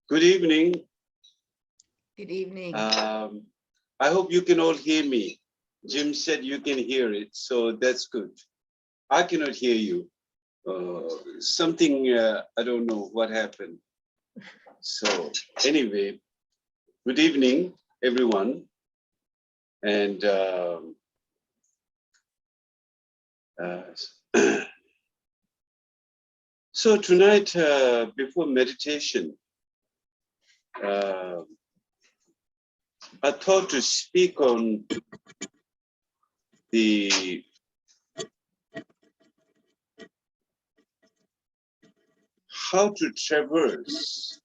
Good evening. Good evening. I hope you can all hear me. Jim said you can hear it, so that's good. I cannot hear you. Something, I don't know what happened. So anyway, good evening, everyone. And so tonight, before meditation, I thought to speak on how to traverse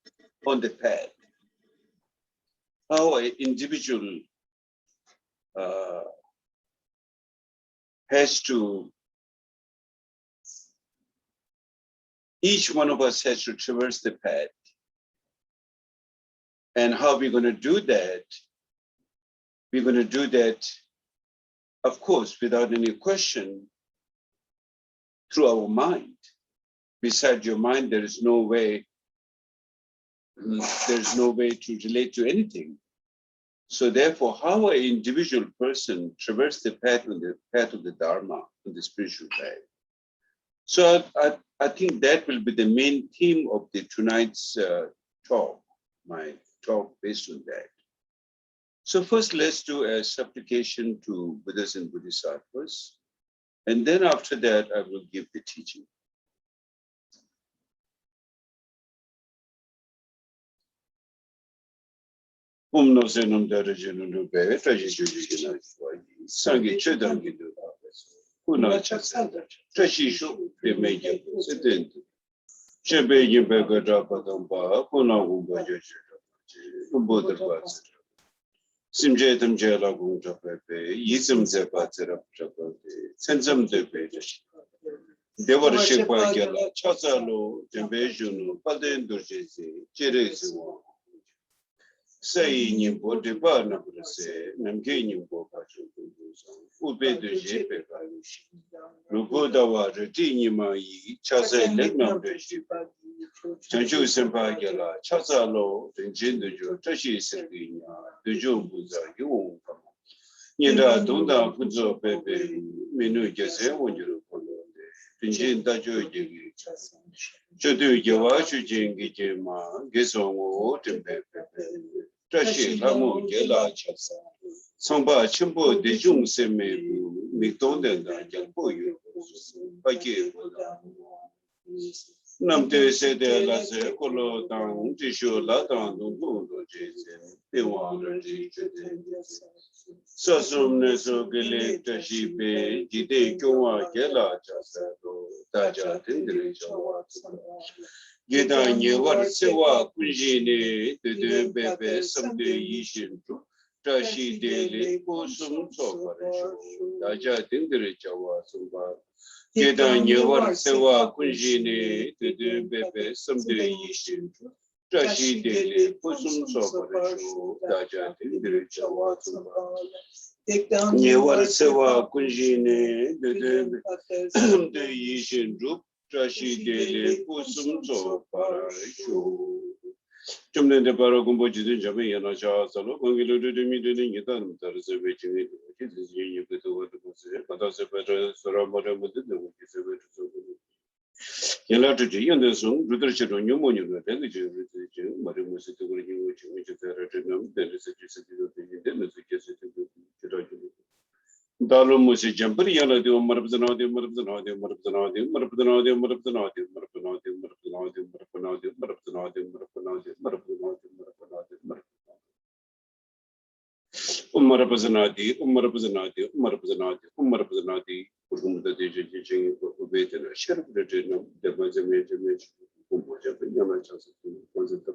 on the path, how an individual each one of us has to traverse the path. And how we're going to do that? We're going to do that, of course, without any question, through our mind. Beside your mind, there is no way to relate to anything. So therefore, how an individual person traverses the path on the path of the Dharma, on the spiritual path. So I think that will be the main theme of tonight's talk, my talk based on that. So first, let's do a supplication to Buddhas and Bodhisattvas. And then after that, I will give the teaching. Simje tamje la gung tapepe, yisum zepa zerap tapepe, sensam tepe. Devar shekwa gyala, chasalo, jambejunu, paden durjezi, jerezwa. Say nimbo deba nabrase, namge nimbo pachu kunduza, ube durje pepa. Lugo dawa rati nima yi, chasa elek nabrase. Chanchu sempa gyala, chasalo, tenjin dujo, tashi serginya, dujo buza, yung kama. Nyenda tunda puzo pepe, minu jase wonjuru kono. Tenjin dajo jegi. Chodu jawa shujengi jema, gesongo tempe pepe. Tashi lamu gyala chasa. Sangpa chimpo dejung seme bu, miktonda jangpo yu. Pake boda. Namte sede la se kolo tang tisho la tang dung dung do je se dewa rati chute. Sasum ne so gele tashi pe jide kyongwa gela chasa do daja tindri chawa. Geda nyewar sewa kunji ne dede bebe samde yishin tu tashi dele kusum soparisho daja tindri chawa sumba. Kedan yewar sewa kunjine tede bebe samde yishin trashi dele kusum soparisho daja tindire chawa tumba. Yewar sewa kunjine tede bebe samde yishin trashi dele kusum soparisho. Chumne de paro gumbo jidin jabe yana cha salo gongilo de mi de ni ta nam tar se be chini de ji ye pe to ko se pata se pe sora mare mu de no ki se be so yana de ji yande so rudar che ro nyomo nyu de de ji mare mu se to ko ji wo chi mi che ta ra de nam de se ji se de ne se ke se de ra ji Dalu musi jampari yana de marabzana de marabzana de marabzana de marabzana de marabzana de marabzana de marabzana de marabzana de marabzana de marabzana de marabzana de marabzana de marabzana de marabzana de marabzana de marabzana de kurumda de je je ubetena sharp de no de mazame de kumboja yana chasa konzeta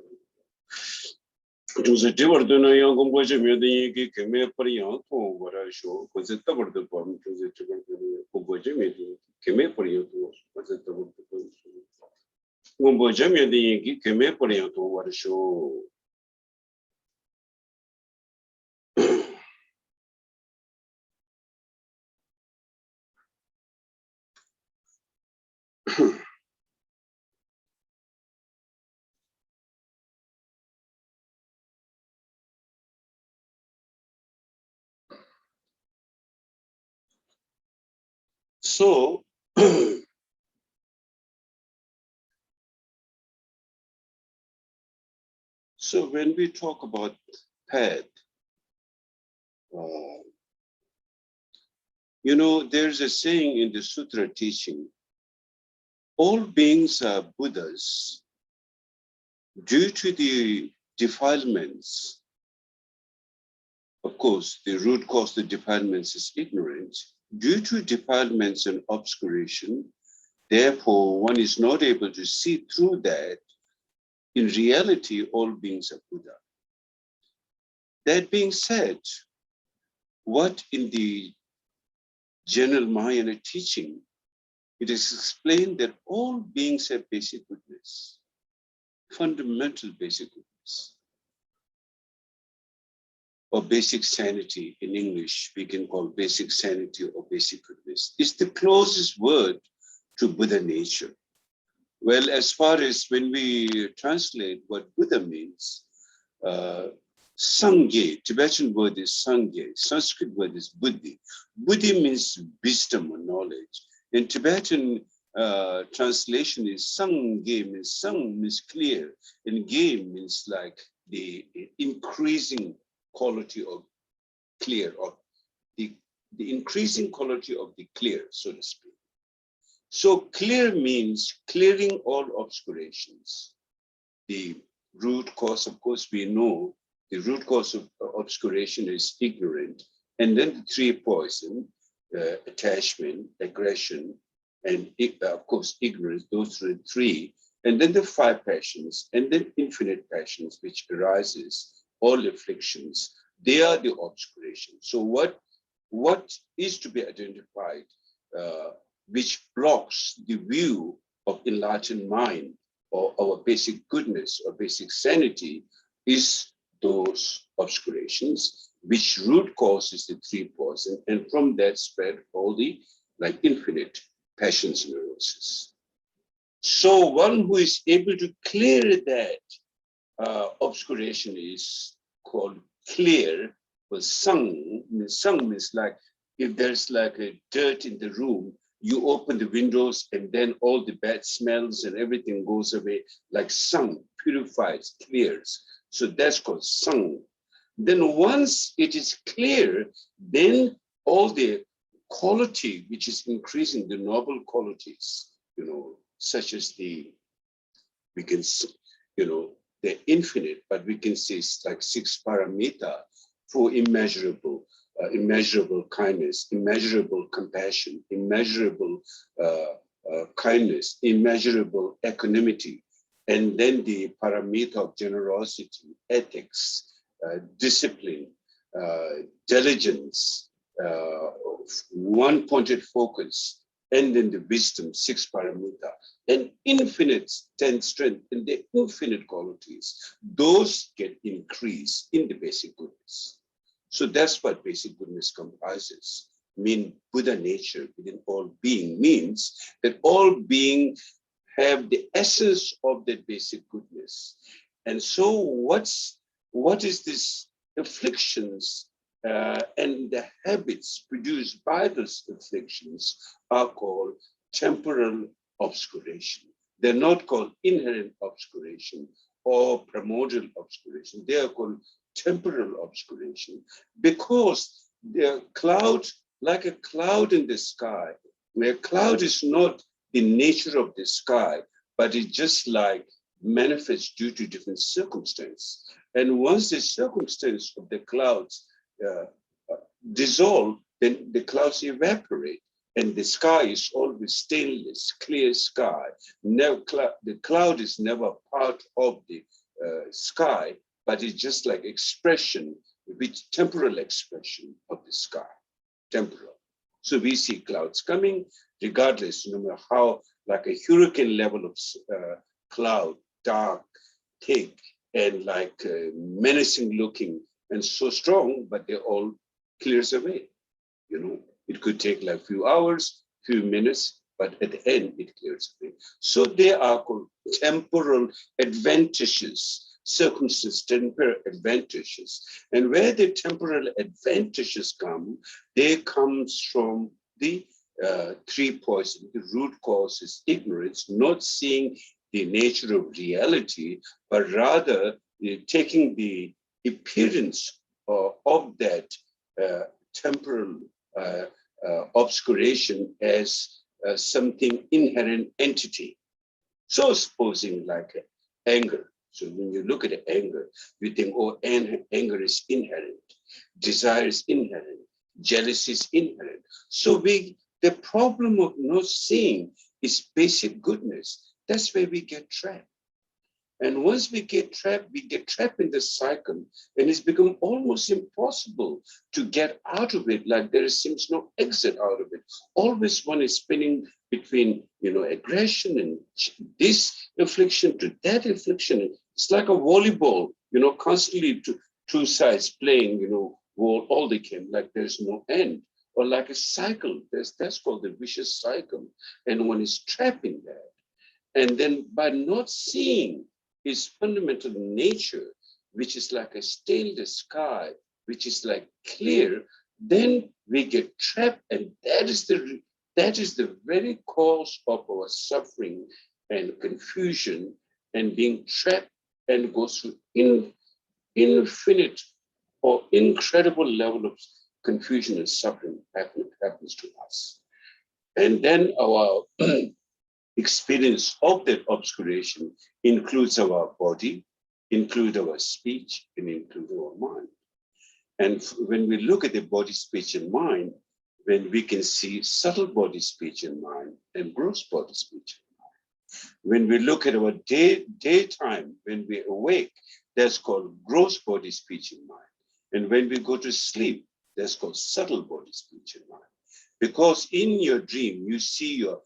Jose Tiverton young composure made the Kame Parian, or I show, was it covered the bomb to the composure made Kame Parian, was it covered the bomb. Composure made the Kame Parian to what show. So, so when we talk about path, you know, there's a saying in the sutra teaching, all beings are Buddhas due to the defilements. Of course, the root cause of the defilements is ignorance. Due to defilements and obscuration, therefore, one is not able to see through that. In reality, all beings are Buddha. That being said, what in the general Mahayana teaching, it is explained that all beings have basic goodness, fundamental basic goodness, or basic sanity in English, we can call basic sanity or basic goodness. It's the closest word to Buddha nature. Well, as far as when we translate what Buddha means, Sangye, Tibetan word is Sangye, Sanskrit word is Buddhi. Buddhi means wisdom or knowledge. In Tibetan translation is Sangye, means Sang means clear, and Ge means like the increasing quality of clear, or the increasing quality of the clear, so to speak. So clear means clearing all obscurations. The root cause, of course, we know the root cause of obscuration is ignorant. And then the three poison, attachment, aggression, and of course, ignorance, those are the three. And then the five passions, and then infinite passions, which arises, all afflictions, they are the obscuration. So what is to be identified, which blocks the view of enlightened mind or our basic goodness or basic sanity, is those obscurations, which root cause is the three poison, and from that spread all the like infinite passions and neuroses. So one who is able to clear that obscuration is called clear. But sang means like if there's like a dirt in the room, you open the windows and then all the bad smells and everything goes away, like sang, purifies, clears. So that's called sang. Then once it is clear, then all the quality which is increasing, the noble qualities, you know, such as the, we can, you know, the infinite, but we can say it's like 6 paramita for immeasurable, immeasurable kindness, immeasurable compassion, immeasurable kindness, immeasurable equanimity, and then the paramita of generosity, ethics, discipline, diligence, one-pointed focus, and then the wisdom, 6 paramita, and infinite strength, and the infinite qualities, those get increased in the basic goodness. So that's what basic goodness comprises. Mean Buddha nature within all being means that all being have the essence of that basic goodness. And so what is this afflictions and the habits produced by those afflictions are called temporal obscuration. They're not called inherent obscuration or primordial obscuration. They are called temporal obscuration because they're cloud, like a cloud in the sky, where cloud is not the nature of the sky, but it just like manifests due to different circumstances. And once the circumstance of the clouds dissolve, then the clouds evaporate, and the sky is always stainless, clear sky. Never, the cloud is never part of the sky, but it's just like expression, which temporal expression of the sky, temporal. So we see clouds coming, regardless, no matter how, like a hurricane level of cloud, dark, thick, and like menacing looking and so strong, but they all clears away. You know, it could take like a few hours, few minutes, but at the end it clears away. So they are called temporal advantages, circumstances, temporal advantages. And where the temporal advantages come, they comes from the 3 points. The root cause is ignorance, not seeing the nature of reality, but rather taking the appearance of that temporal obscuration as something inherent entity. So supposing like anger. So when you look at anger, you think, oh, anger is inherent, desire is inherent, jealousy is inherent. So the problem of not seeing is basic goodness. That's where we get trapped. And once we get trapped in the cycle, and it's become almost impossible to get out of it. Like there seems no exit out of it. Always one is spinning between, aggression and this affliction to that affliction. It's like a volleyball, constantly two sides playing, all they can, like there's no end. Or like a cycle, that's called the vicious cycle. And one is trapped in that. And then by not seeing his fundamental nature, which is like a stainless sky, which is like clear, then we get trapped, and that is the very cause of our suffering and confusion and being trapped, and goes through infinite or incredible level of confusion and suffering happens to us. And then our experience of that obscuration includes our body, includes our speech, and includes our mind. And when we look at the body, speech, and mind, when we can see subtle body, speech, and mind, and gross body, speech, and mind. When we look at our daytime, when we awake, that's called gross body, speech, and mind. And when we go to sleep, that's called subtle body, speech, and mind. Because in your dream, you see your,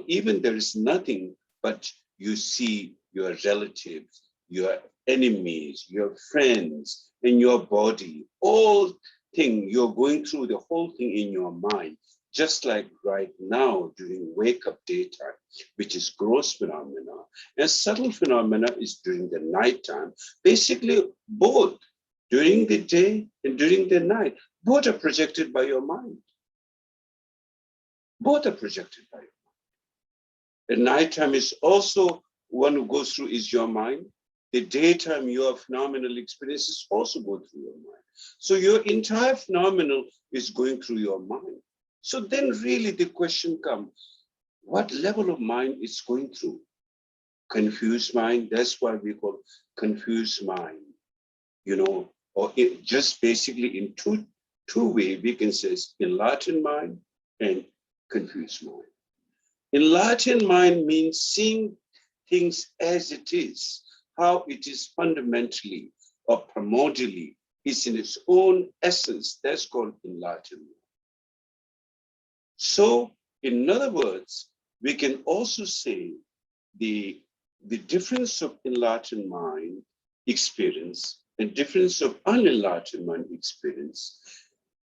even there is nothing, but you see your relatives, your enemies, your friends, in your body, all thing, you're going through the whole thing in your mind, just like right now during wake-up daytime, which is gross phenomena. And subtle phenomena is during the nighttime. Basically, both during the day and during the night, both are projected by your mind. Both are projected by your mind. The nighttime is also one who goes through is your mind. The daytime, your phenomenal experiences also go through your mind. So your entire phenomenal is going through your mind. So then really the question comes, what level of mind is going through? Confused mind, that's why we call confused mind, or it just basically in two ways, we can say enlightened mind and confused mind. Enlightened mind means seeing things as it is, how it is fundamentally or primordially, is in its own essence. That's called enlightenment. So, in other words, we can also say the difference of enlightened mind experience and difference of unenlightened mind experience,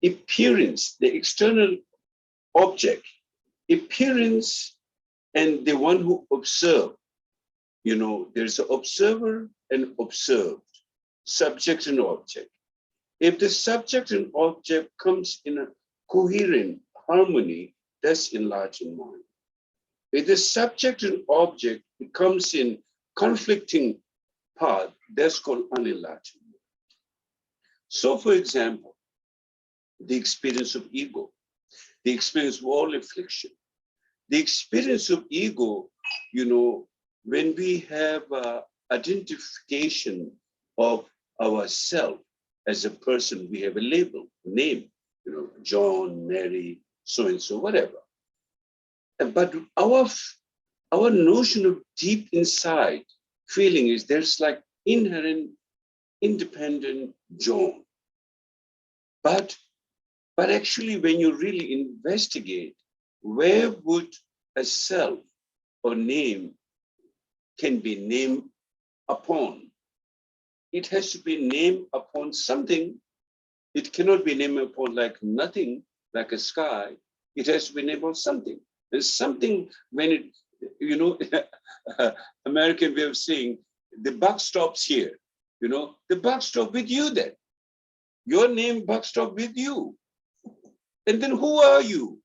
appearance, the external object, appearance, and the one who observes. There's an observer and observed, subject and object. If the subject and object comes in a coherent harmony, that's enlightened mind. If the subject and object comes in conflicting path, that's called unenlightened mind. So, for example, the experience of ego, the experience of all affliction, the experience of ego, when we have identification of ourselves as a person, we have a label, name, John, Mary, so-and-so, whatever. But our notion of deep inside feeling is there's like inherent, independent John. But actually, when you really investigate, where would a self or name can be named upon? It has to be named upon something. It cannot be named upon like nothing, like a sky. It has to be named on something. There's something when it, American way of saying, the buck stops here. The buck stops with you then. Your name buck stops with you. And then who are you?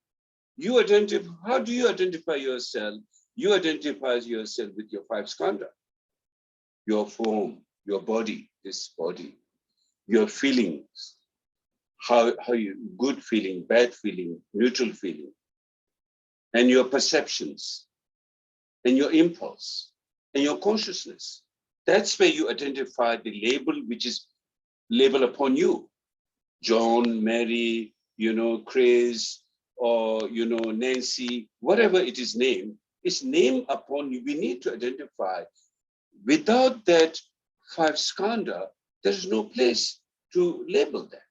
You identify, how do you identify yourself? You identify yourself with your 5 skandha, your form, your body, this body, your feelings, how you, good feeling, bad feeling, neutral feeling, and your perceptions, and your impulse, and your consciousness. That's where you identify the label which is labeled upon you. John, Mary, Chris, or, Nancy, whatever it is named, it's named upon you. We need to identify. Without that 5 skandha, there's no place to label that.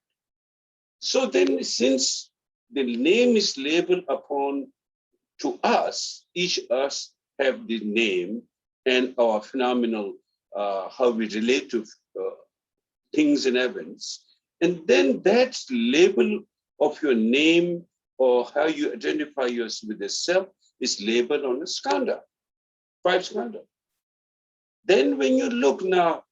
So then, since the name is labeled upon to us, each us have the name and our phenomenal, how we relate to things and events. And then that label of your name or how you identify yourself with yourself is labeled on a skandha, 5 skandha. Then when you look now,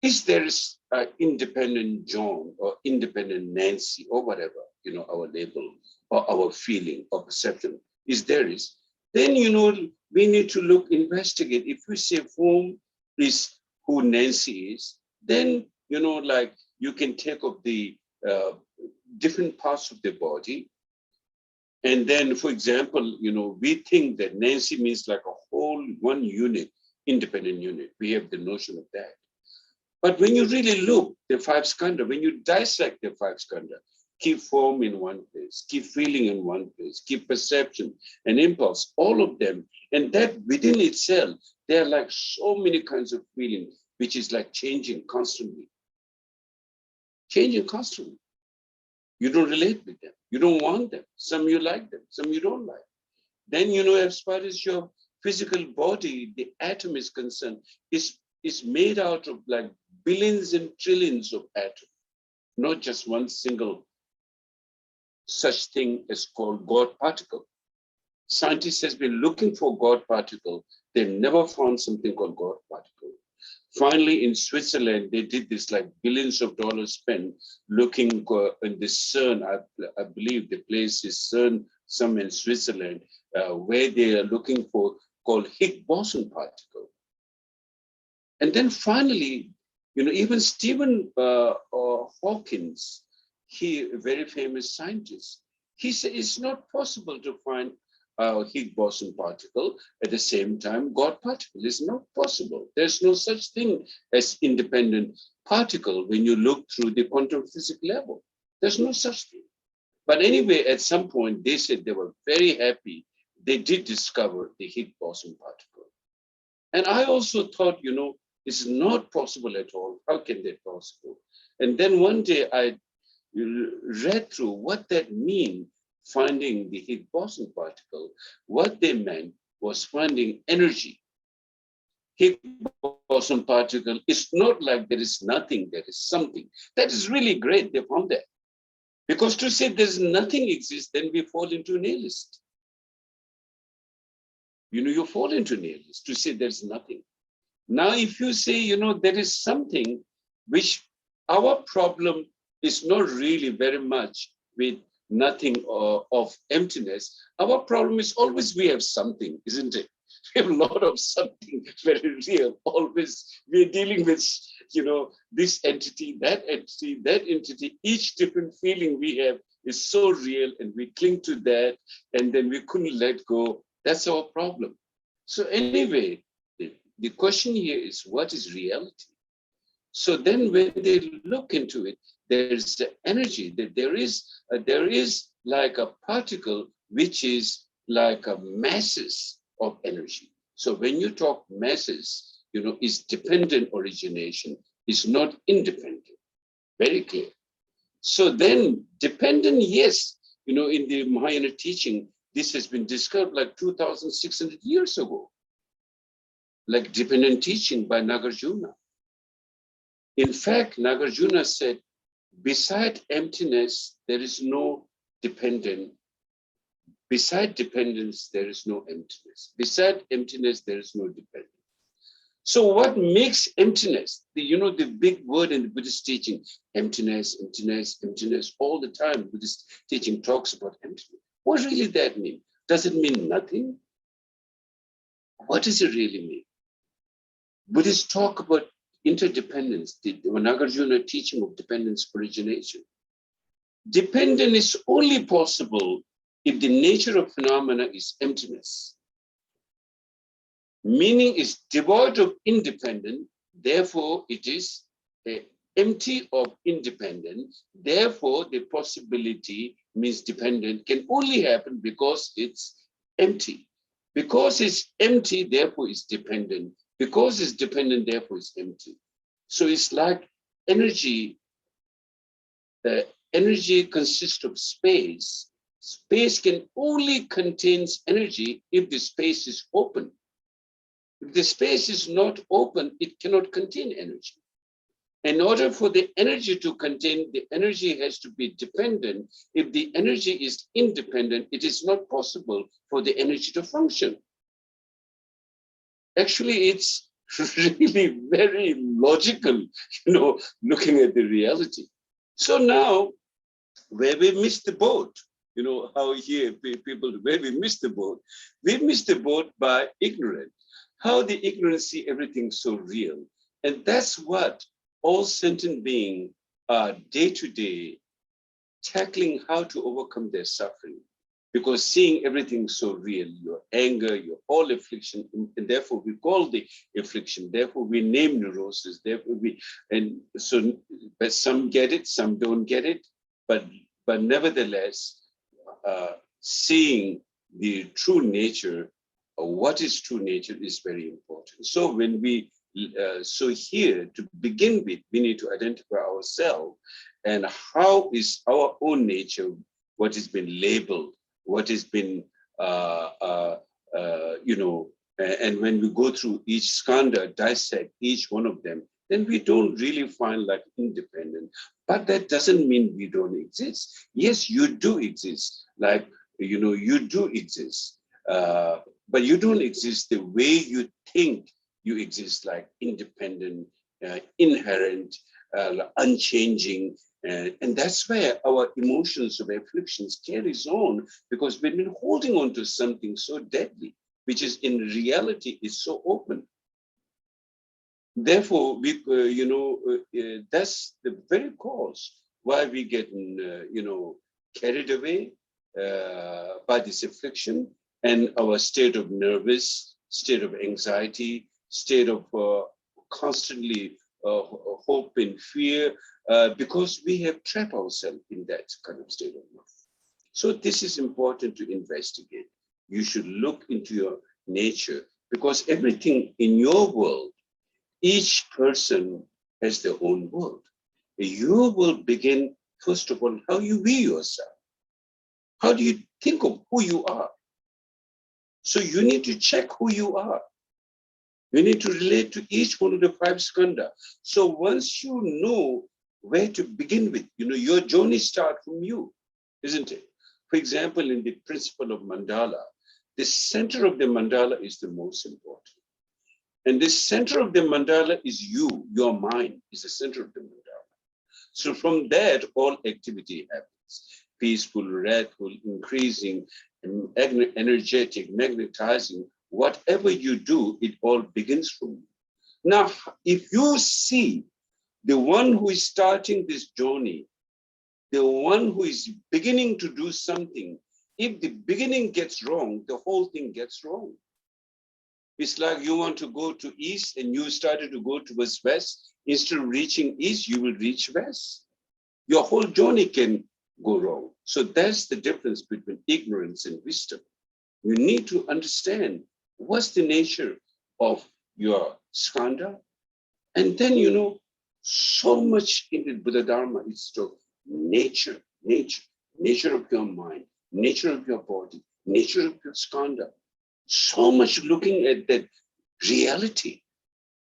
is there an independent John or independent Nancy or whatever, our label or our feeling or perception, then, we need to look, investigate. If we say form is who Nancy is, then, like you can take up the different parts of the body. And then, for example, we think that Nancy means like a whole one unit, independent unit. We have the notion of that. But when you really look, the 5 skandha, when you dissect the 5 skandha, keep form in one place, keep feeling in one place, keep perception and impulse, all of them. And that within itself, there are like so many kinds of feeling, which is like changing constantly. Changing constantly. You don't relate with them. You don't want them. Some you like them, some you don't like. Then, as far as your physical body, the atom is concerned, is made out of like billions and trillions of atoms, not just one single such thing as called God particle. Scientists has been looking for God particle. They never found something called God particle. Finally, in Switzerland, they did this like billions of dollars spent looking in the CERN. I believe the place is CERN, some in Switzerland, where they are looking for called Higgs boson particle. And then finally, even Stephen Hawkins, he a very famous scientist, he said it's not possible to find a Higgs boson particle at the same time God particle. It's not possible. There's no such thing as independent particle when you look through the quantum physics level. There's no such thing. But anyway, at some point, they said they were very happy. They did discover the Higgs boson particle. And I also thought, it's not possible at all. How can that be possible? And then one day I read through what that means, finding the Higgs boson particle. What they meant was finding energy. Higgs boson particle is not like there is nothing, there is something. That is really great, they found that. Because to say there's nothing exists, then we fall into nihilist. You fall into nihilist to say there's nothing. Now, if you say, there is something which our problem is not really very much with nothing of emptiness. Our problem is always we have something, isn't it? We have a lot of something very real. Always we're dealing with, this entity, that entity, that entity. Each different feeling we have is so real and we cling to that and then we couldn't let go. That's our problem. So anyway, the question here is, what is reality? So then when they look into it, there's the energy, that there is like a particle which is like a masses of energy. So when you talk masses, is dependent origination, is not independent, very clear. So then dependent, yes, in the Mahayana teaching, this has been discovered like 2,600 years ago. Like dependent teaching by Nagarjuna. In fact, Nagarjuna said, beside emptiness, there is no dependent. Beside dependence, there is no emptiness. Beside emptiness, there is no dependence. So what makes emptiness? The big word in the Buddhist teaching, emptiness, emptiness, emptiness, all the time, Buddhist teaching talks about emptiness. What really that mean? Does it mean nothing? What does it really mean? Buddhists talk about interdependence, the Nagarjuna teaching of dependence origination. Dependence is only possible if the nature of phenomena is emptiness. Meaning is devoid of independence, therefore it is empty of independence. Therefore, the possibility means dependent can only happen because it's empty. Because it's empty, therefore it's dependent. Because it's dependent, therefore it's empty. So it's like energy. Energy consists of space. Space can only contain energy if the space is open. If the space is not open, it cannot contain energy. In order for the energy to contain, the energy has to be dependent. If the energy is independent, it is not possible for the energy to function. Actually, it's really very logical, looking at the reality. So now, where we missed the boat, how here people, where we missed the boat, we missed the boat by ignorance. How the ignorance see everything so real. And that's what all sentient beings are day to day tackling, how to overcome their suffering. Because seeing everything so real, your anger, your all affliction, and therefore we call the affliction, therefore we name neurosis, therefore but some get it, some don't get it, but nevertheless, seeing the true nature, what is true nature is very important. So when so here to begin with, we need to identify ourselves and how is our own nature, what has been labeled, what has been, and when we go through each skanda, dissect each one of them, then we don't really find like independent. But that doesn't mean we don't exist. Yes, you do exist. Like, you do exist. But you don't exist the way you think you exist, like independent, inherent, unchanging. And that's where our emotions of afflictions carries on, because we've been holding on to something so deadly, which is in reality is so open. Therefore, that's the very cause why we get, carried away by this affliction, and our state of nervous, state of anxiety, state of constantly hope and fear, because we have trapped ourselves in that kind of state of mind. So this is important to investigate. You should look into your nature, because everything in your world, each person has their own world. You will begin, first of all, how you view yourself. How do you think of who you are? So you need to check who you are. You need to relate to each one of the 5 skandha. So once you know where to begin with, your journey starts from you, isn't it? For example, in the principle of mandala, the center of the mandala is the most important. And the center of the mandala is you, your mind is the center of the mandala. So from that, all activity happens. Peaceful, restful, increasing, energetic, magnetizing. Whatever you do, it all begins from you. Now, if you see the one who is starting this journey, the one who is beginning to do something, if the beginning gets wrong, the whole thing gets wrong. It's like you want to go to east and you started to go towards west. Instead of reaching east, you will reach west. Your whole journey can go wrong. So that's the difference between ignorance and wisdom. You need to understand what's the nature of your skandha. And then, so much in the Buddha Dharma is to nature of your mind, nature of your body, nature of your skandha. So much looking at that reality.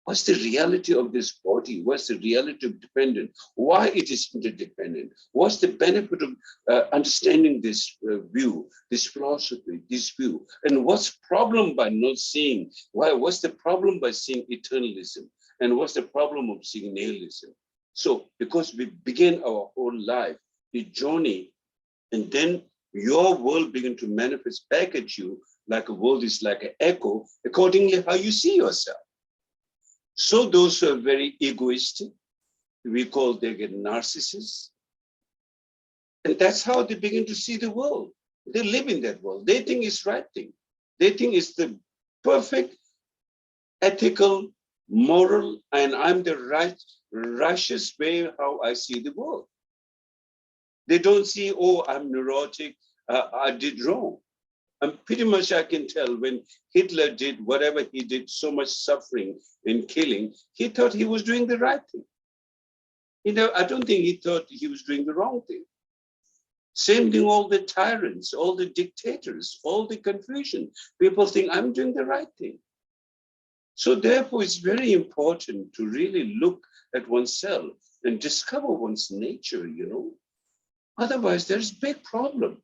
What's the reality of this body? What's the reality of dependent? Why it is interdependent? What's the benefit of understanding this view, this philosophy, this view? And what's problem by not seeing? What's the problem by seeing eternalism? And what's the problem of seeing nihilism? So because we begin our whole life, the journey, and then your world begin to manifest back at you like a world is like an echo, accordingly how you see yourself. So those who are very egoistic, we call they get narcissists. And that's how they begin to see the world. They live in that world. They think it's right thing. They think it's the perfect, ethical, moral, and I'm the righteous way how I see the world. They don't see, oh, I'm neurotic, I did wrong. And pretty much I can tell when Hitler did whatever he did, so much suffering and killing, he thought he was doing the right thing. You know, I don't think he thought he was doing the wrong thing. Same thing, all the tyrants, all the dictators, all the confusion. People think I'm doing the right thing. So therefore, it's very important to really look at oneself and discover one's nature, you know. Otherwise, there's a big problem.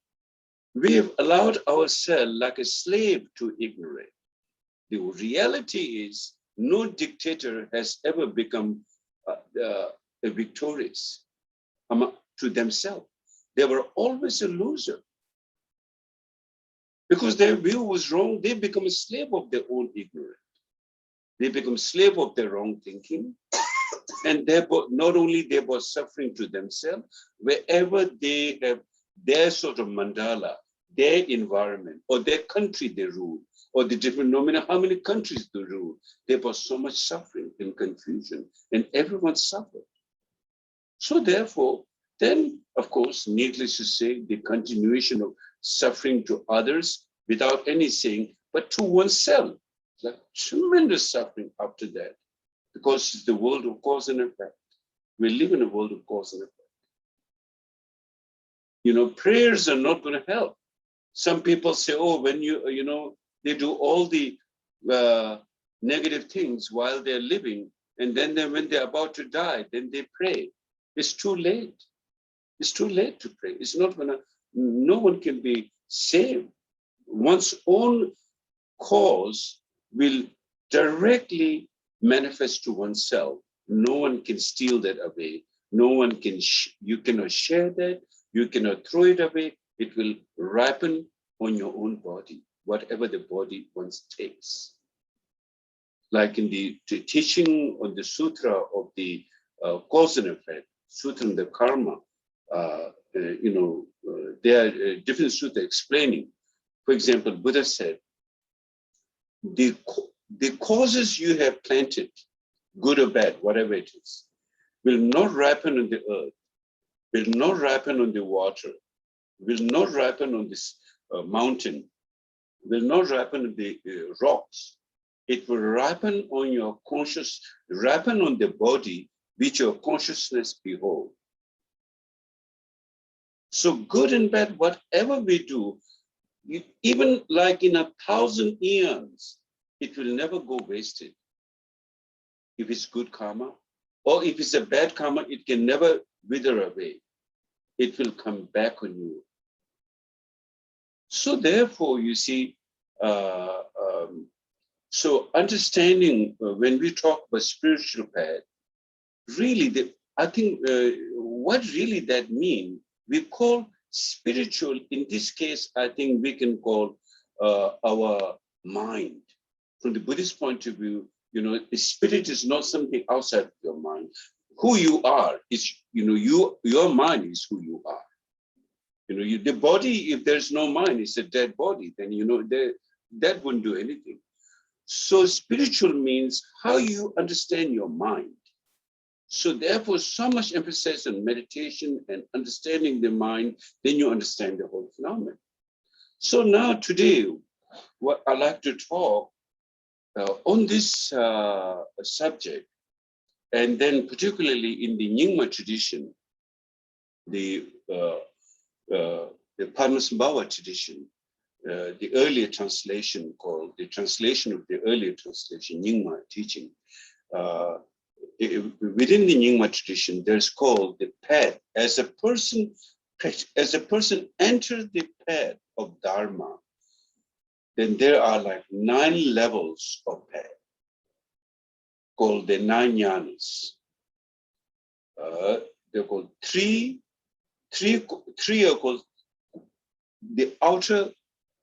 We have allowed ourselves like a slave to ignorance. The reality is no dictator has ever become a victorious to themselves. They were always a loser. Because their view was wrong, they become a slave of their own ignorance. They become slave of their wrong thinking. And therefore, not only they were suffering to themselves, wherever they have their sort of mandala, their environment, or their country they rule, or the different, no matter how many countries they rule, there was so much suffering and confusion, and everyone suffered. So therefore, then, of course, needless to say, the continuation of suffering to others without any saying, but to oneself, like tremendous suffering after that, because it's the world of cause and effect. We live in a world of cause and effect. You know, prayers are not going to help. Some people say, oh, when you know, they do all the negative things while they're living, and then when they're about to die, then they pray. It's too late. It's too late to pray. It's not gonna, no one can be saved. One's own cause will directly manifest to oneself. No one can steal that away. No one can, you cannot share that. You cannot throw it away. It will ripen on your own body, whatever the body once takes. Like in the teaching on the sutra of the cause and effect, sutra on the karma, you know, there are different sutras explaining. For example, Buddha said, the causes you have planted, good or bad, whatever it is, will not ripen on the earth, will not ripen on the water, will not ripen on this mountain, will not ripen on the rocks. It will ripen on your conscious, ripen on the body which your consciousness behold. So good and bad, whatever we do, even like in 1,000 eons, it will never go wasted. If it's good karma, or if it's a bad karma, it can never wither away. It will come back on you. So therefore, you see, so understanding when we talk about spiritual path, really, I think what really that means, we call spiritual, in this case, I think we can call our mind. From the Buddhist point of view, you know, the spirit is not something outside of your mind. Who you are is, you know, your mind is who you are. You know, the body, if there's no mind, it's a dead body, then, you know, that wouldn't do anything. So spiritual means how you understand your mind. So therefore, so much emphasis on meditation and understanding the mind, then you understand the whole phenomenon. So now today, what I like to talk on this subject, and then particularly in the Nyingma tradition, the Padmasambhava tradition, the earlier translation called, the translation of the earlier translation, Nyingma teaching. Within the Nyingma tradition, there's called the path. As a person enters the path of Dharma, then there are like 9 levels of path, called the 9 Yanas. They're called three are called the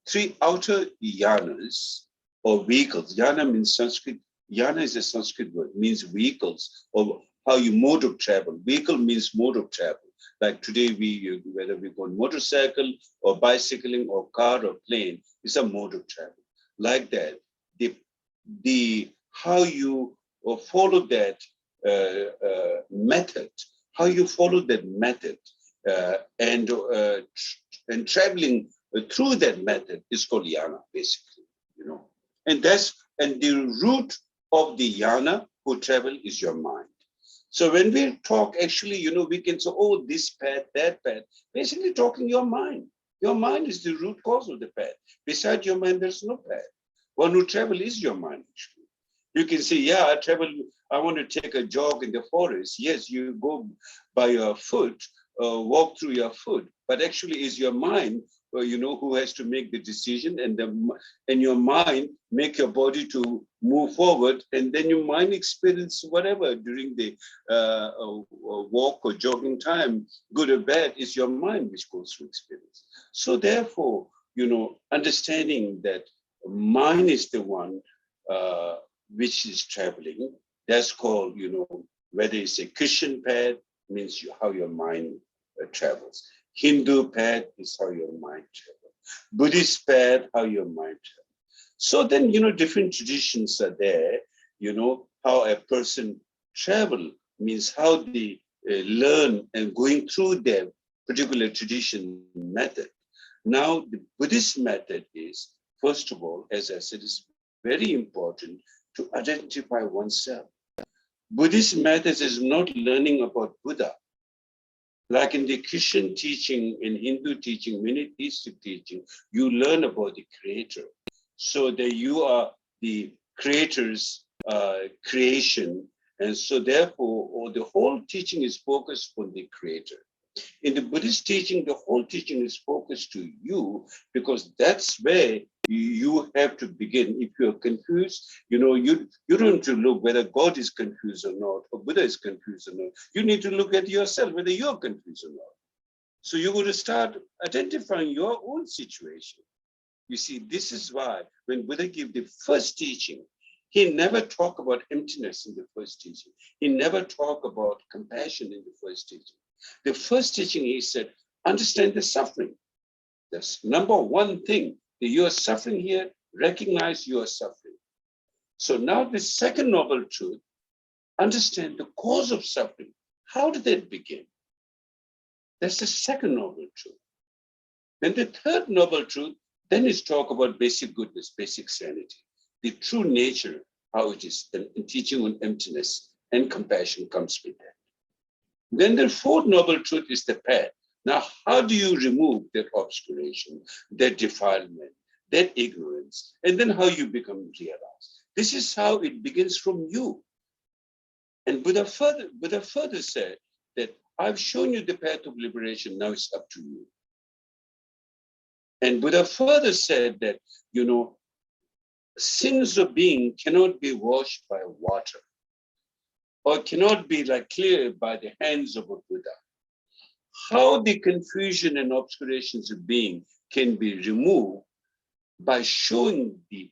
three outer yanas or vehicles. Yana means Sanskrit. Yana is a Sanskrit word, means vehicles or how you mode of travel. Vehicle means mode of travel. Like today, whether we go on motorcycle or bicycling or car or plane, it's a mode of travel. Like that, the how you follow that method, how you follow that method, and traveling through that method is called yana, basically, and the root of the yana who travel is your mind. So when we talk, actually, we can say, oh, this path, that path, basically talking your mind. Your mind is the root cause of the path. Beside your mind, there's no path. One who travel is your mind, actually. You can say, yeah, I want to take a jog in the forest. Yes, you go by your foot, walk through your foot, but actually is your mind, who has to make the decision, and your mind make your body to move forward, and then your mind experience whatever during the walk or jogging time, good or bad, is your mind which goes through experience. So therefore, understanding that mind is the one which is traveling, that's called, whether it's a Christian path, means how your mind travels. Hindu path is how your mind travels. Buddhist path, how your mind travels. So then, different traditions are there, how a person travel means how they learn and going through their particular tradition method. Now, the Buddhist method is, first of all, as I said, is very important to identify oneself. Buddhist method is not learning about Buddha. Like in the Christian teaching, in Hindu teaching, many theistic teaching, you learn about the creator. So that you are the creator's creation. And so therefore, the whole teaching is focused on the creator. In the Buddhist teaching, the whole teaching is focused to you, because that's where you have to begin. If you're confused, you don't need to look whether God is confused or not, or Buddha is confused or not. You need to look at yourself, whether you're confused or not. So you're going to start identifying your own situation. You see, this is why when Buddha gave the first teaching, he never talked about emptiness in the first teaching. He never talked about compassion in the first teaching. The first teaching, he said, understand the suffering. That's number one thing. That you are suffering here, recognize you are suffering. So now the second noble truth, understand the cause of suffering. How did that begin? That's the second noble truth. Then the third noble truth, then is talk about basic goodness, basic sanity, the true nature, how it is, and teaching on emptiness and compassion comes with that. Then the fourth noble truth is the path. Now, how do you remove that obscuration, that defilement, that ignorance, and then how you become realized? This is how it begins from you. And Buddha further said that I've shown you the path of liberation, now it's up to you. And Buddha further said that, sins of being cannot be washed by water, or cannot be cleared by the hands of a Buddha. How the confusion and obscurations of being can be removed by showing the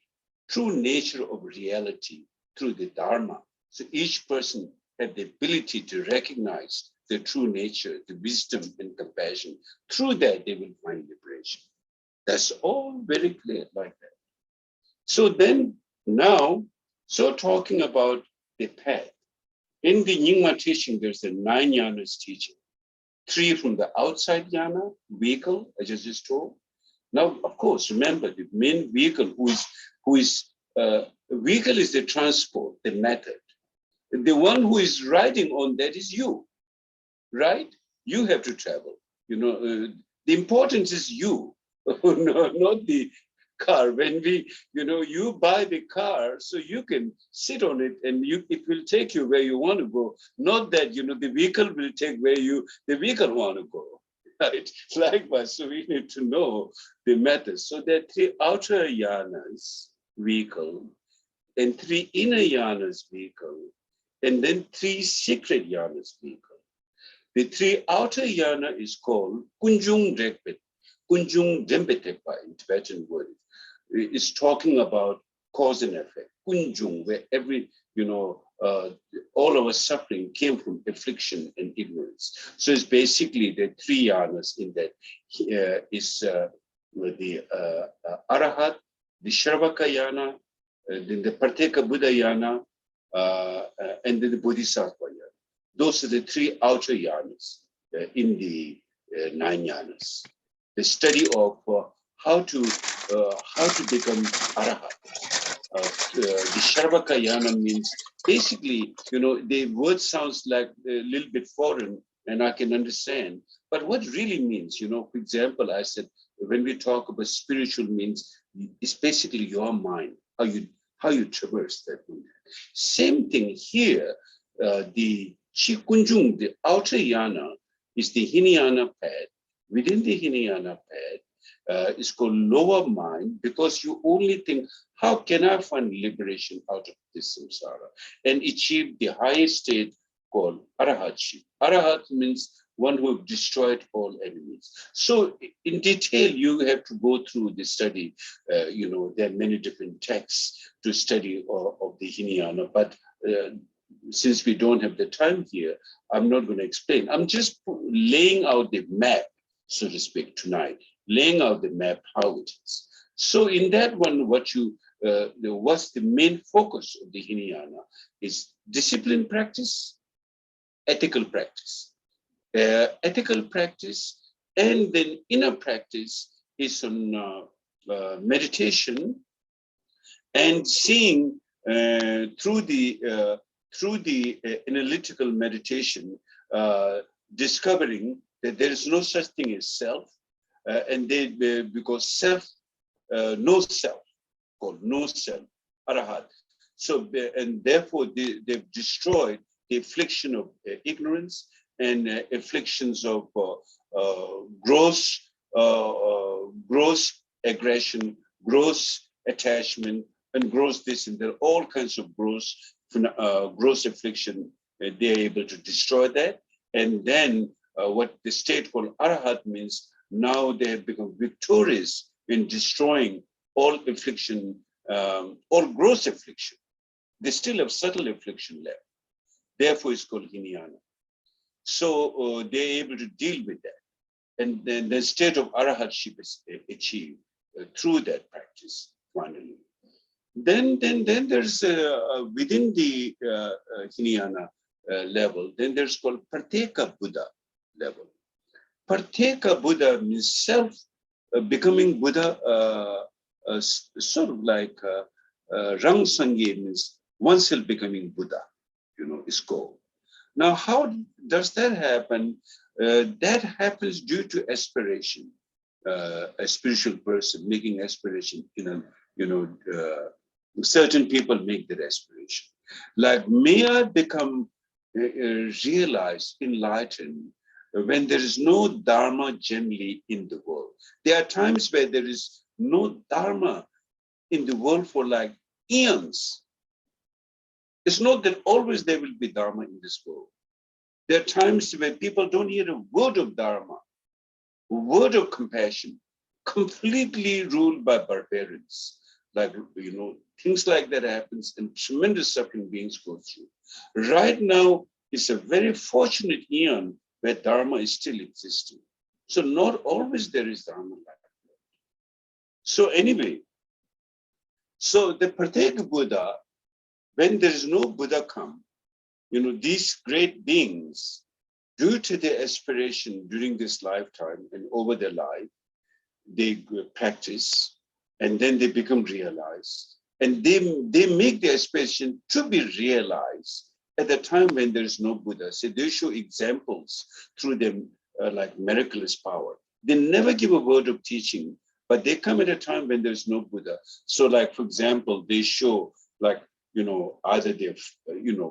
true nature of reality through the Dharma. So each person has the ability to recognize the true nature, the wisdom and compassion. Through that, they will find liberation. That's all very clear like that. So then now, talking about the path. In the Nyingma teaching, there's the 9 yanas teaching. 3 from the outside yana, vehicle, I just told. Now, of course, remember the main vehicle vehicle is the transport, the method. The one who is riding on that is you, right? You have to travel. The importance is you, no, not the car. When you buy the car, so you can sit on it and it will take you where you want to go. Not that, the vehicle will take where the vehicle want to go, right? Likewise, so we need to know the method. So there are 3 outer yanas, vehicle, and 3 inner yanas, vehicle, and then 3 secret yanas, vehicle. The 3 outer yana is called Kunjung Rekpet. Kunjung Rinpoche in Tibetan word is talking about cause and effect. Kunjung, where every, all our suffering came from affliction and ignorance. So it's basically the three yanas in that is the Arahat, the Shravaka yana, then the Parteka Buddha yana, and then the Bodhisattva yana. Those are the three outer yanas in the 9 yanas. The study of how to become Arahat. The Shravaka yana means basically, the word sounds like a little bit foreign and I can understand, but what really means, for example, I said, when we talk about spiritual means, it's basically your mind, how you traverse that mind. Same thing here, the Chikunjung, the outer yana, is the Hinayana pad. Within the Hinayana pad, it's called lower mind because you only think, how can I find liberation out of this samsara and achieve the highest state called Arahatship. Arahat means one who has destroyed all enemies. So in detail, you have to go through the study. There are many different texts to study of the Hinayana, but since we don't have the time here, I'm not going to explain. I'm just laying out the map, so to speak, tonight, laying out the map, how it is. So in that one, what's the main focus of the Hinayana is discipline practice, ethical practice. Ethical practice, and then inner practice is on meditation and seeing through the analytical meditation, discovering that there is no such thing as self, and because self, no self, called no self, arahat. So, and therefore they've destroyed the affliction of ignorance and afflictions of gross aggression, gross attachment, and gross this and that, all kinds of gross affliction. They're able to destroy that. And then what the state called Arahat means, now they have become victorious in destroying all affliction, all gross affliction. They still have subtle affliction left. Therefore, it's called Hinayana. So they're able to deal with that. And then the state of Arahatship is achieved through that practice, finally. Then there's within the Hinayana level, then there's called Parteka Buddha level. Parteka Buddha means self becoming Buddha, sort of like Rang Sangye means oneself becoming Buddha, is called. Now, how does that happen? That happens due to aspiration. A spiritual person making aspiration, certain people make that aspiration. Like, may I become realized, enlightened, when there is no Dharma generally in the world. There are times where there is no Dharma in the world for like eons. It's not that always there will be Dharma in this world. There are times where people don't hear a word of Dharma, a word of compassion, completely ruled by barbarians. Like, things like that happens and tremendous suffering beings go through. Right now, it's a very fortunate eon where Dharma is still existing. So not always there is Dharma like that. So anyway, so the Parteka Buddha, when there is no Buddha come, these great beings, due to their aspiration during this lifetime and over their life, they practice and then they become realized. And they make their aspiration to be realized at the time when there is no Buddha. So they show examples through them like miraculous power. They never give a word of teaching, but they come at a time when there's no Buddha. So like, for example, they show like, either they're,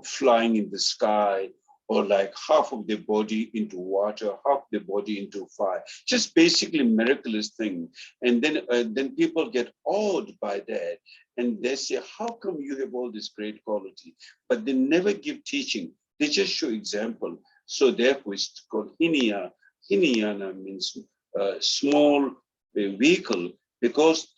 flying in the sky, or like half of their body into water, half their body into fire, just basically miraculous thing. And then people get awed by that. And they say, how come you have all this great quality? But they never give teaching. They just show example. So therefore it's called Hinayana. Hinayana means small vehicle, because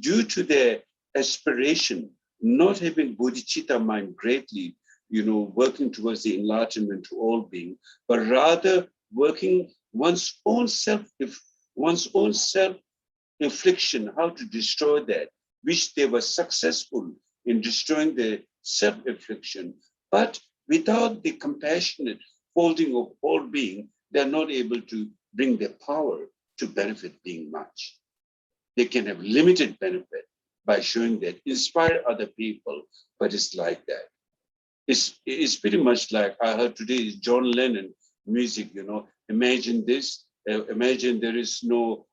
due to their aspiration, not having bodhicitta mind greatly, working towards the enlightenment to all being, but rather working one's own self-infliction, how to destroy that, which they were successful in destroying their self-infliction, but without the compassionate holding of all being, they're not able to bring their power to benefit being much. They can have limited benefit by showing that, inspire other people, but it's like that. It's pretty much like I heard today John Lennon music, imagine this, imagine there is no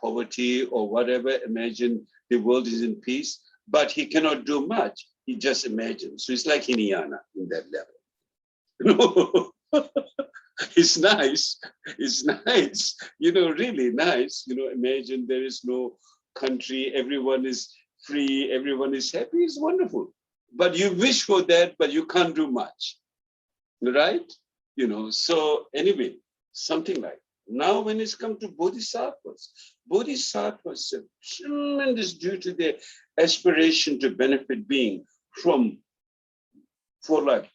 poverty or whatever, imagine the world is in peace, but he cannot do much, he just imagines. So it's like Hinayana in that level. It's nice, really nice, imagine there is no country, everyone is free, everyone is happy, it's wonderful. But you wish for that, but you can't do much, right? So anyway, something like, now when it's come to bodhisattvas have tremendous due to their aspiration to benefit being for like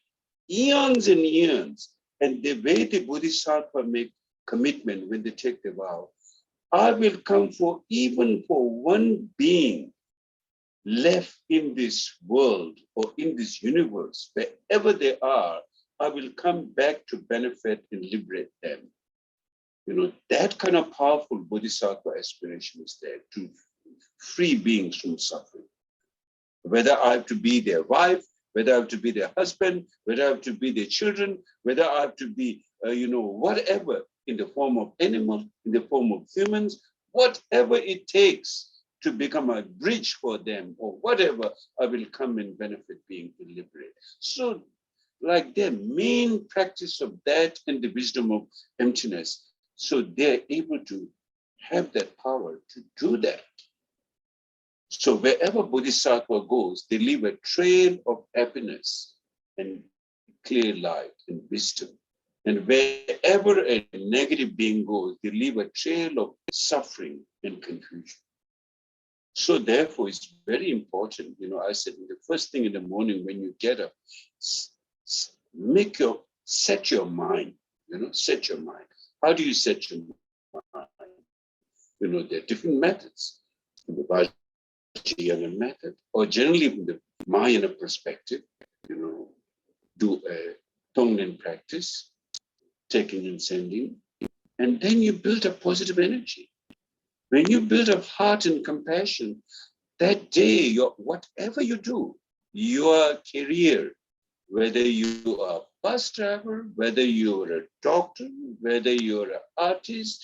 eons and eons. And the way the bodhisattva make commitment when they take the vow, I will come for even for one being left in this world or in this universe, wherever they are, I will come back to benefit and liberate them. That kind of powerful bodhisattva aspiration is there to free beings from suffering. Whether I have to be their wife, whether I have to be their husband, whether I have to be their children, whether I have to be, whatever, in the form of animals, in the form of humans, whatever it takes to become a bridge for them or whatever, I will come and benefit being to liberate. So like their main practice of that and the wisdom of emptiness, so they're able to have that power to do that. So wherever bodhisattva goes, they leave a trail of happiness and clear light and wisdom. And wherever a negative being goes, they leave a trail of suffering and confusion. So therefore, it's very important, I said the first thing in the morning when you get up, set your mind, set your mind. How do you set your mind? There are different methods. The Vajrayana method, or generally from the Mahayana perspective, do a Tonglen practice, taking and sending, and then you build up positive energy. When you build up heart and compassion, that day, whatever you do, your career, whether you are a bus driver, whether you're a doctor, whether you're an artist,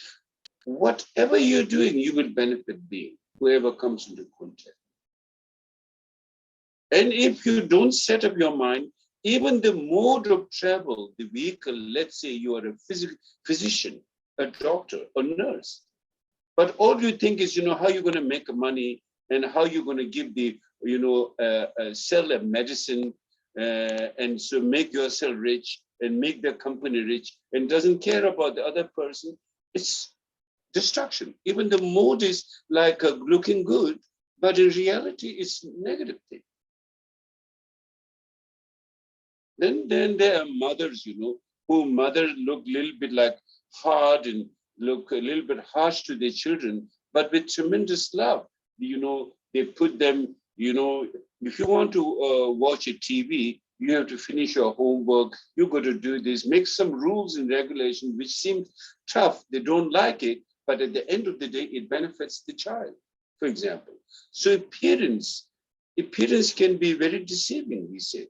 whatever you're doing, you will benefit being, whoever comes into contact. And if you don't set up your mind, even the mode of travel, the vehicle, let's say you are a physician, a doctor, a nurse, but all you think is, how you're going to make money and how you're going to give the, sell a medicine and so make yourself rich and make the company rich and doesn't care about the other person. It's destruction. Even the mode is like looking good, but in reality, it's negative thing. Then there are mothers, who mothers look a little bit like hard and look a little bit harsh to their children, but with tremendous love. They put them, if you want to watch a TV, you have to finish your homework, you got to do this, make some rules and regulations, which seem tough, they don't like it, but at the end of the day, it benefits the child, for example. So appearance can be very deceiving, we say.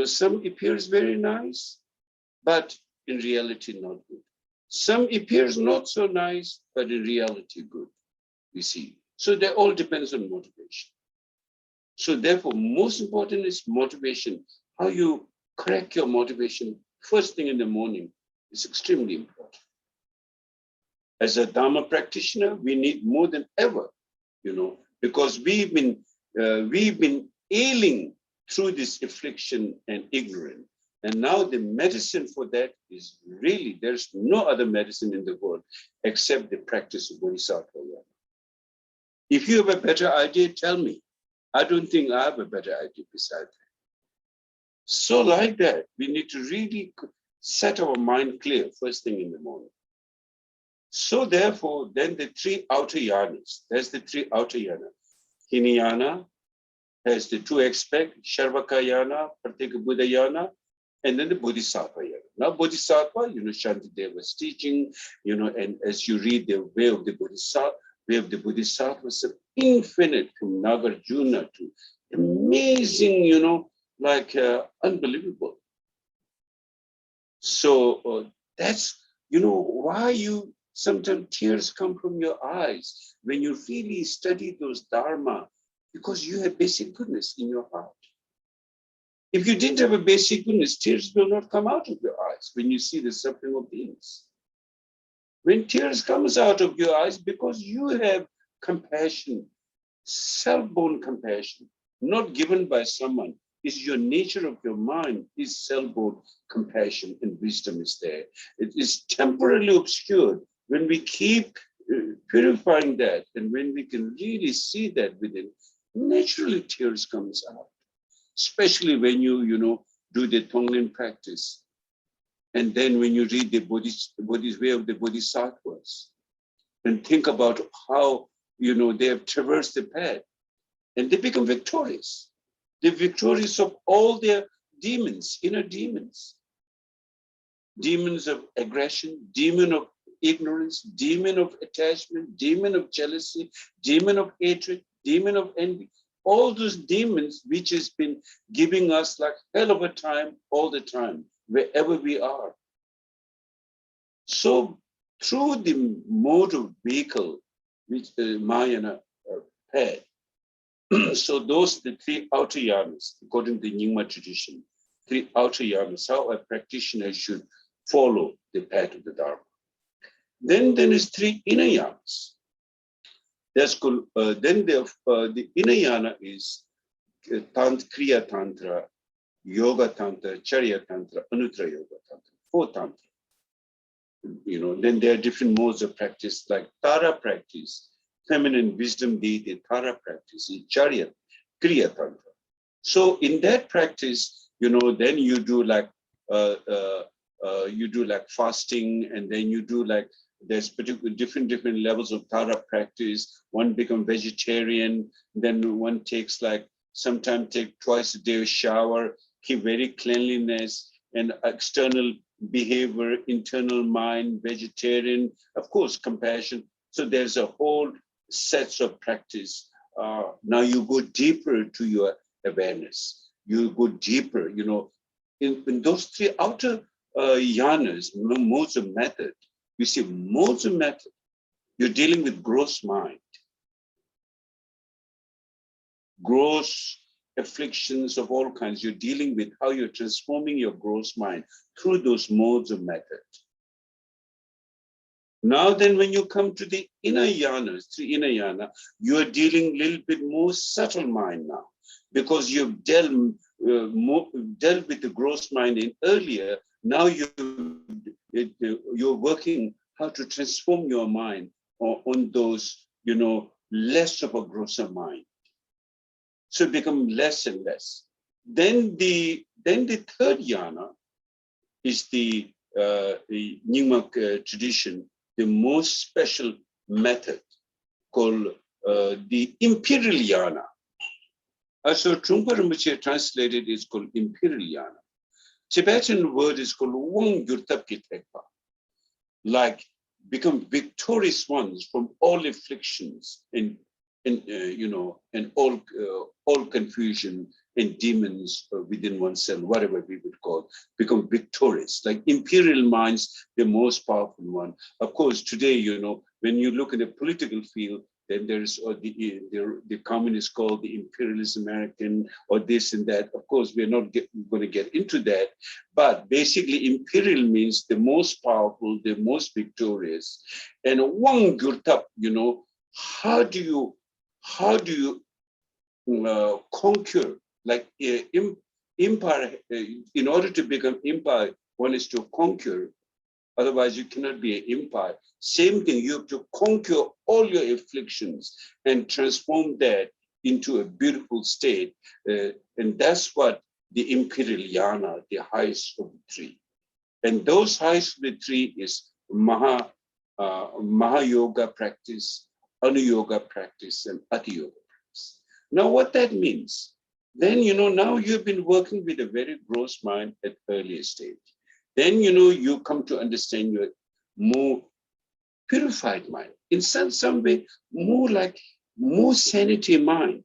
Some appears very nice, but in reality, not good. Some appears not so nice, but in reality, good, we see. So that all depends on motivation. So therefore, most important is motivation. How you correct your motivation first thing in the morning is extremely important. As a Dharma practitioner, we need more than ever, because we've been ailing through this affliction and ignorance. And now the medicine for that is really, there's no other medicine in the world except the practice of Bodhisattva Yana. If you have a better idea, tell me. I don't think I have a better idea beside that. So like that, we need to really set our mind clear first thing in the morning. So therefore, then the three outer yanas, there's the three outer yanas. Hinayana has the two aspects, Sharvaka yana, Pratyeka Buddha yana, and then the Bodhisattva yana. Now Bodhisattva, Shantideva was teaching, and as you read the way of the Bodhisattva is infinite from Nagarjuna to amazing, unbelievable. So that's, why sometimes tears come from your eyes when you really study those Dharma, because you have basic goodness in your heart. If you didn't have a basic goodness, tears will not come out of your eyes when you see the suffering of beings. When tears comes out of your eyes, because you have compassion, self-born compassion, not given by someone, is your nature of your mind, is self-born compassion, and wisdom is there. It is temporarily obscured. When we keep purifying that, and when we can really see that within, naturally tears comes out. Especially when you do the Tonglen practice. And then when you read the Buddhist way of the Bodhisattvas, and think about how, they have traversed the path, and they become victorious. They're victorious of all their demons, inner demons. Demons of aggression, demon of ignorance, demon of attachment, demon of jealousy, demon of hatred, demon of envy. All those demons which has been giving us like hell of a time all the time, wherever we are. So through the mode of vehicle, which the Mahayana had, so those the three outer yanas, according to the Nyingma tradition, three outer yanas, how a practitioner should follow the path of the Dharma. Then there is three inner yanas. That's called, then the inner yana is Kriya Tantra, Yoga Tantra, Charya Tantra, Anuttara Yoga Tantra, 4 Tantra. Then there are different modes of practice, like Tara practice, feminine wisdom deity, Tara practice, Charya, Kriya Tantra. So in that practice, then you do like fasting, and then you do like, there's particular different levels of Tara practice. One become vegetarian, then one takes like, sometimes take twice a day shower, keep very cleanliness and external behavior, internal mind, vegetarian, of course, compassion. So there's a whole sets of practice. Now you go deeper to your awareness. You go deeper, in those three outer yanas, modes of method. You see, modes of method, you're dealing with gross mind, gross afflictions of all kinds. You're dealing with how you're transforming your gross mind through those modes of method. Now then, when you come to the inner yanas, three inner yana, you're dealing a little bit more subtle mind now, because you've dealt with the gross mind in earlier. Now you're working how to transform your mind on those, less of a grosser mind. So it becomes less and less. Then the third yana is the Nyingma tradition, the most special method called the imperial yana. So Chhoje Rinpoche translated is called imperial yana. Tibetan word is called Wong Gyurtap Kitekpa, like become victorious ones from all afflictions and all confusion and demons within oneself, whatever we would call, become victorious. Like imperial minds, the most powerful one. Of course, today, when you look in the political field, then there's the communists called the imperialist American or this and that. Of course, we're not going to get into that. But basically, imperial means the most powerful, the most victorious. And Wang Gyurtap, how do you conquer, like empire, in order to become empire, one is to conquer. Otherwise, you cannot be an empire. Same thing, you have to conquer all your afflictions and transform that into a beautiful state. And that's what the imperial Yana, the highest of the three. And those highest of the three is Maha Yoga practice, Anu Yoga practice, and Ati Yoga practice. Now, what that means, then, now you've been working with a very gross mind at earlier stage. Then, you come to understand your more purified mind. In some way, more sanity mind.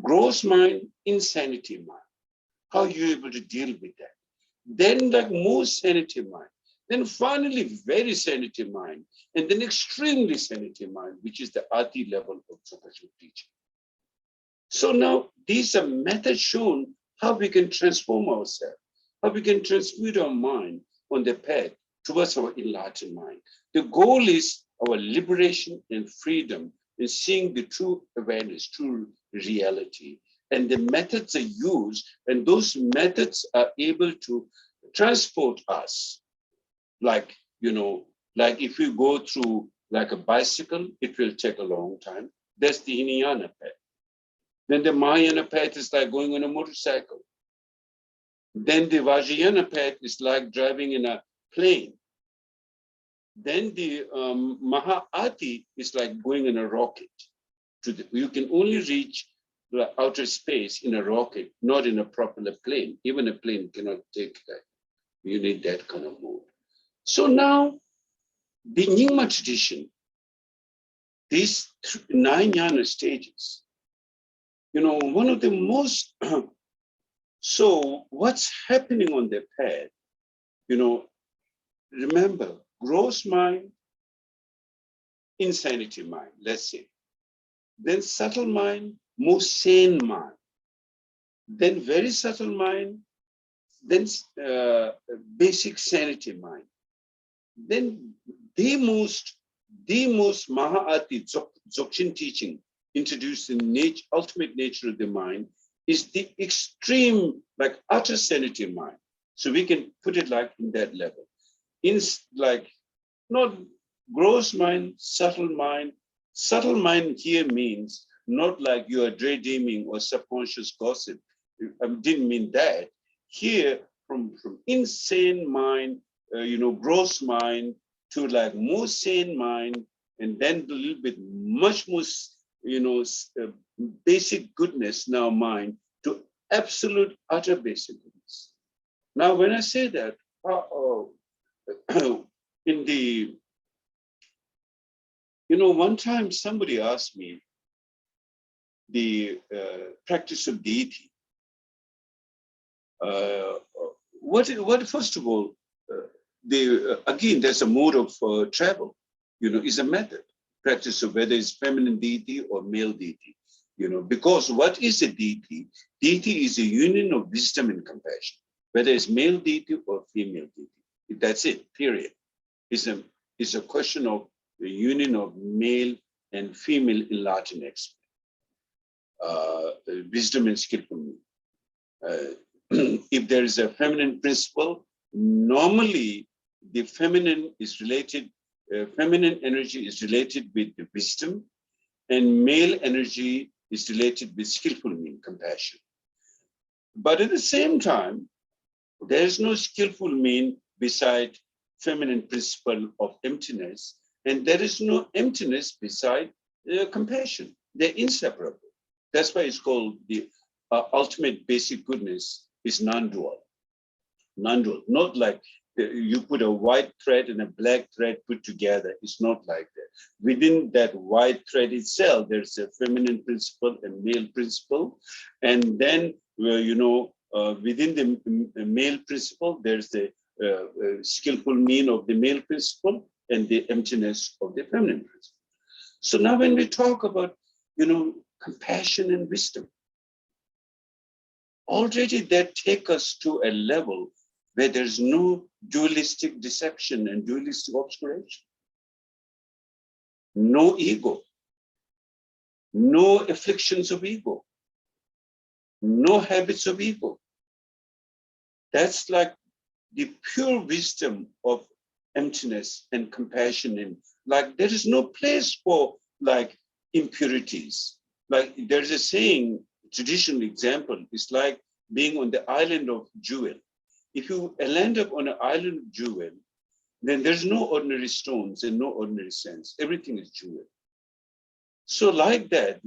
Gross mind, insanity mind. How are you able to deal with that? Then more sanity mind. Then finally, very sanity mind. And then extremely sanity mind, which is the Ati level of Chhoje teaching. So now these are methods shown how we can transform ourselves, how we can transmute our mind on the path towards our enlightened mind. The goal is our liberation and freedom in seeing the true awareness, true reality. And the methods are used, and those methods are able to transport us. Like if you go through like a bicycle, it will take a long time. That's the Hinayana path. Then the Mahayana path is like going on a motorcycle. Then the Vajrayana path is like driving in a plane. Then the Maha-Ati is like going in a rocket. You can only reach the outer space in a rocket, not in a propeller plane. Even a plane cannot take that. You need that kind of mode. So now, the Nyingma tradition, these 9 Yana stages, one of the most, so what's happening on the path, remember, gross mind, insanity mind, let's say. Then subtle mind, more sane mind. Then very subtle mind, then basic sanity mind. Then the most Maha-Ati Dzogchen teaching introduced in ultimate nature of the mind is the extreme, like utter sanity mind. So we can put it like in that level. In like not gross mind, subtle mind. Subtle mind here means not like you are daydreaming or subconscious gossip. I didn't mean that. Here, from insane mind, gross mind to like more sane mind, and then a little bit much more, basic goodness now mind to absolute utter basic goodness. Now, when I say that, in the, one time somebody asked me the practice of deity. What first of all, again, there's a mode of travel, is a method, practice of whether it's feminine deity or male deity, because what is a deity? Deity is a union of wisdom and compassion, whether it's male deity or female deity. That's it, period. It's a question of the union of male and female enlightened expert, wisdom and skillful. If there is a feminine principle, normally the feminine is related, feminine energy is related with the wisdom, and male energy is related with skillful mean, compassion. But at the same time, there is no skillful mean beside feminine principle of emptiness, and there is no emptiness beside compassion. They're inseparable. That's why it's called the ultimate basic goodness is non-dual. Non-dual, not like you put a white thread and a black thread put together. It's not like that. Within that white thread itself, there's a feminine principle and male principle. And then, within the male principle, there's the skillful mean of the male principle and the emptiness of the feminine principle. So now when we talk about, compassion and wisdom, already that take us to a level where there's no dualistic deception and dualistic obscuration. No ego, no afflictions of ego, no habits of ego, That's like the pure wisdom of emptiness and compassion. And like there is no place for like impurities. Like there's a saying, traditional example, it's like being on the island of jewel. If you land up on an island of jewel, then there's no ordinary stones and no ordinary sands. Everything is jewel. So like that,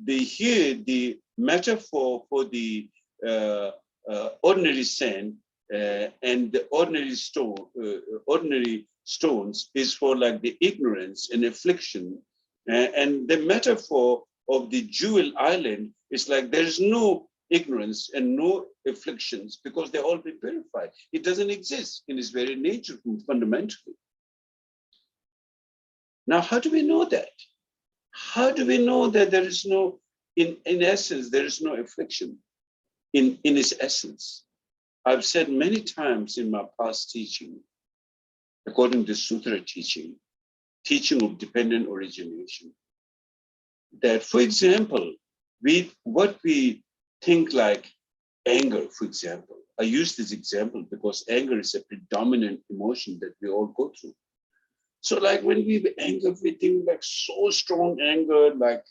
the metaphor for the ordinary sand and the ordinary stones is for like the ignorance and affliction. And the metaphor of the jewel island is like there's no ignorance and no afflictions because they're all been purified. It doesn't exist in its very nature fundamentally. Now, how do we know that? How do we know that there is no, in essence, there is no affliction in its essence? I've said many times in my past teaching, according to Sutra teaching of dependent origination, that, for example, what we think like anger, for example. I use this example because anger is a predominant emotion that we all go through. So like when we anger, we think like so strong anger, like,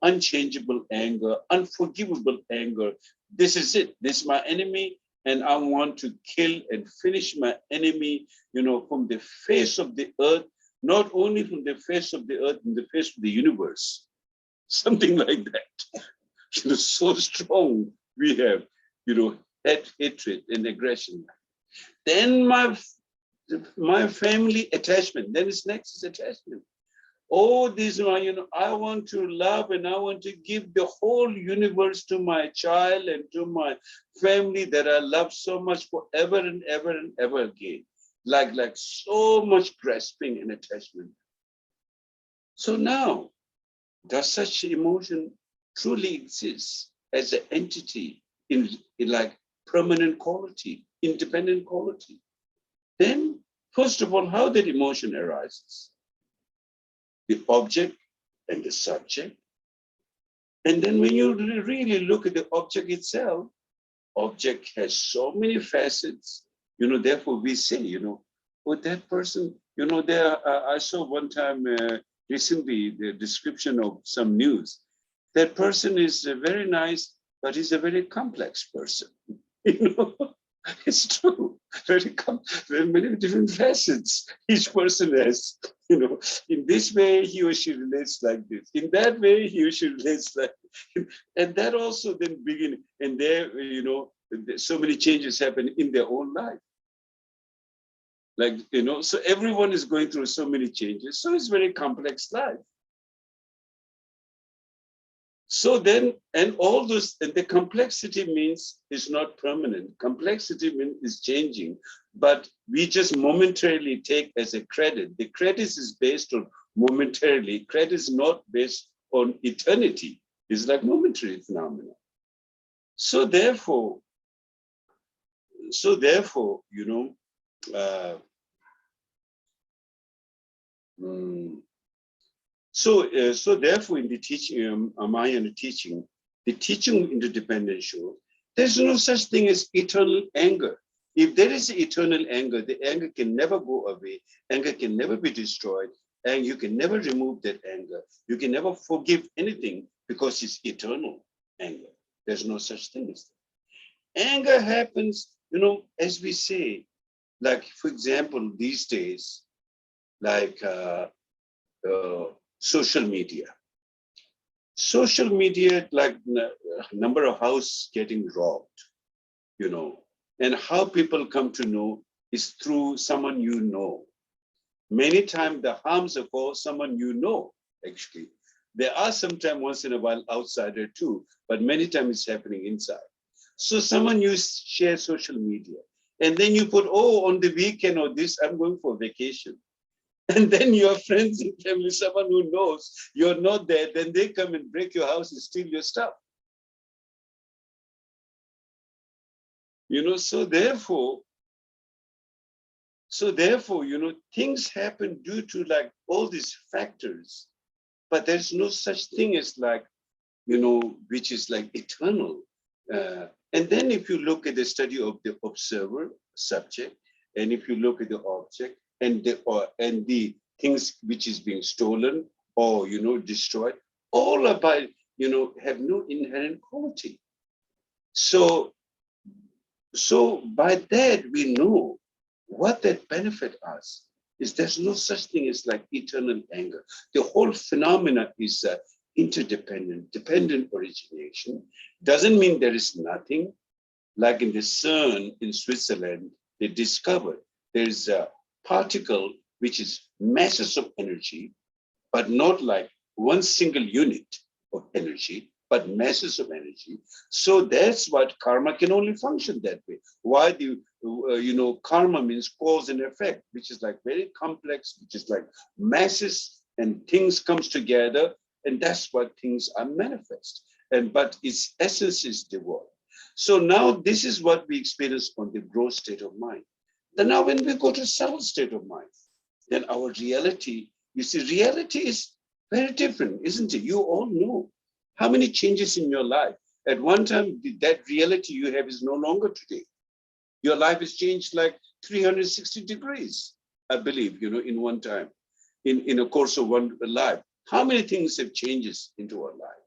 unchangeable anger, unforgivable anger. This is it. This is my enemy. And I want to kill and finish my enemy, from the face of the earth, not only from the face of the earth, from the face of the universe. Something like that. So strong we have, hatred and aggression. Then my family attachment. Then it's next is attachment. Oh, this one, I want to love and I want to give the whole universe to my child and to my family that I love so much forever and ever and ever again. Like so much grasping and attachment. So now, does such emotion truly exist as an entity in like permanent quality, independent quality? Then, first of all, how that emotion arises? The object and the subject. And then when you really look at the object itself, object has so many facets, therefore we say, oh, that person, I saw one time recently the description of some news. That person is very nice, but he's a very complex person. It's true. Very many different facets each person has. In this way he or she relates like this. In that way he or she relates like this. And that also then begin. And there, so many changes happen in their own life. Like, so everyone is going through so many changes. So it's very complex life. So then, and all those, and the complexity means it's not permanent. Complexity means it's changing, but we just momentarily take as a credit. The credit is based on momentarily. Credit is not based on eternity. It's like momentary phenomena. So therefore, so therefore, in the teaching, Mayan teaching, the teaching interdependence shows there's no such thing as eternal anger. If there is eternal anger, the anger can never go away. Anger can never be destroyed, and you can never remove that anger. You can never forgive anything because it's eternal anger. There's no such thing as that. Anger happens, as we say, like, for example, these days, like social media. Social media, like number of houses getting robbed, and how people come to know is through someone you know. Many times the harms are for someone you know, actually. There are sometimes once in a while outsider too, but many times it's happening inside. So someone you share social media, and then you put, oh, on the weekend or this, I'm going for vacation. And then your friends and family, someone who knows you're not there, then they come and break your house and steal your stuff. So therefore, things happen due to like all these factors, but there's no such thing as like, which is like eternal. And then if you look at the study of the observer, subject, and if you look at the object and the things which is being stolen or, destroyed, all about, have no inherent quality. So by that we know what that benefit us is. There's no such thing as like eternal anger. The whole phenomena is interdependent, dependent origination. Doesn't mean there is nothing. Like in the CERN in Switzerland, they discovered there's a particle which is masses of energy, but not like one single unit of energy, but masses of energy. So that's what karma can only function that way. Why do karma means cause and effect, which is like very complex, which is like masses and things comes together, and that's what things are manifest. But its essence is the world. So now this is what we experience on the gross state of mind. Then now when we go to subtle state of mind, then our reality, you see, reality is very different, isn't it? You all know how many changes in your life. At one time, that reality you have is no longer today. Your life has changed like 360 degrees, I believe, in one time, in a course of one life. How many things have changes into our life?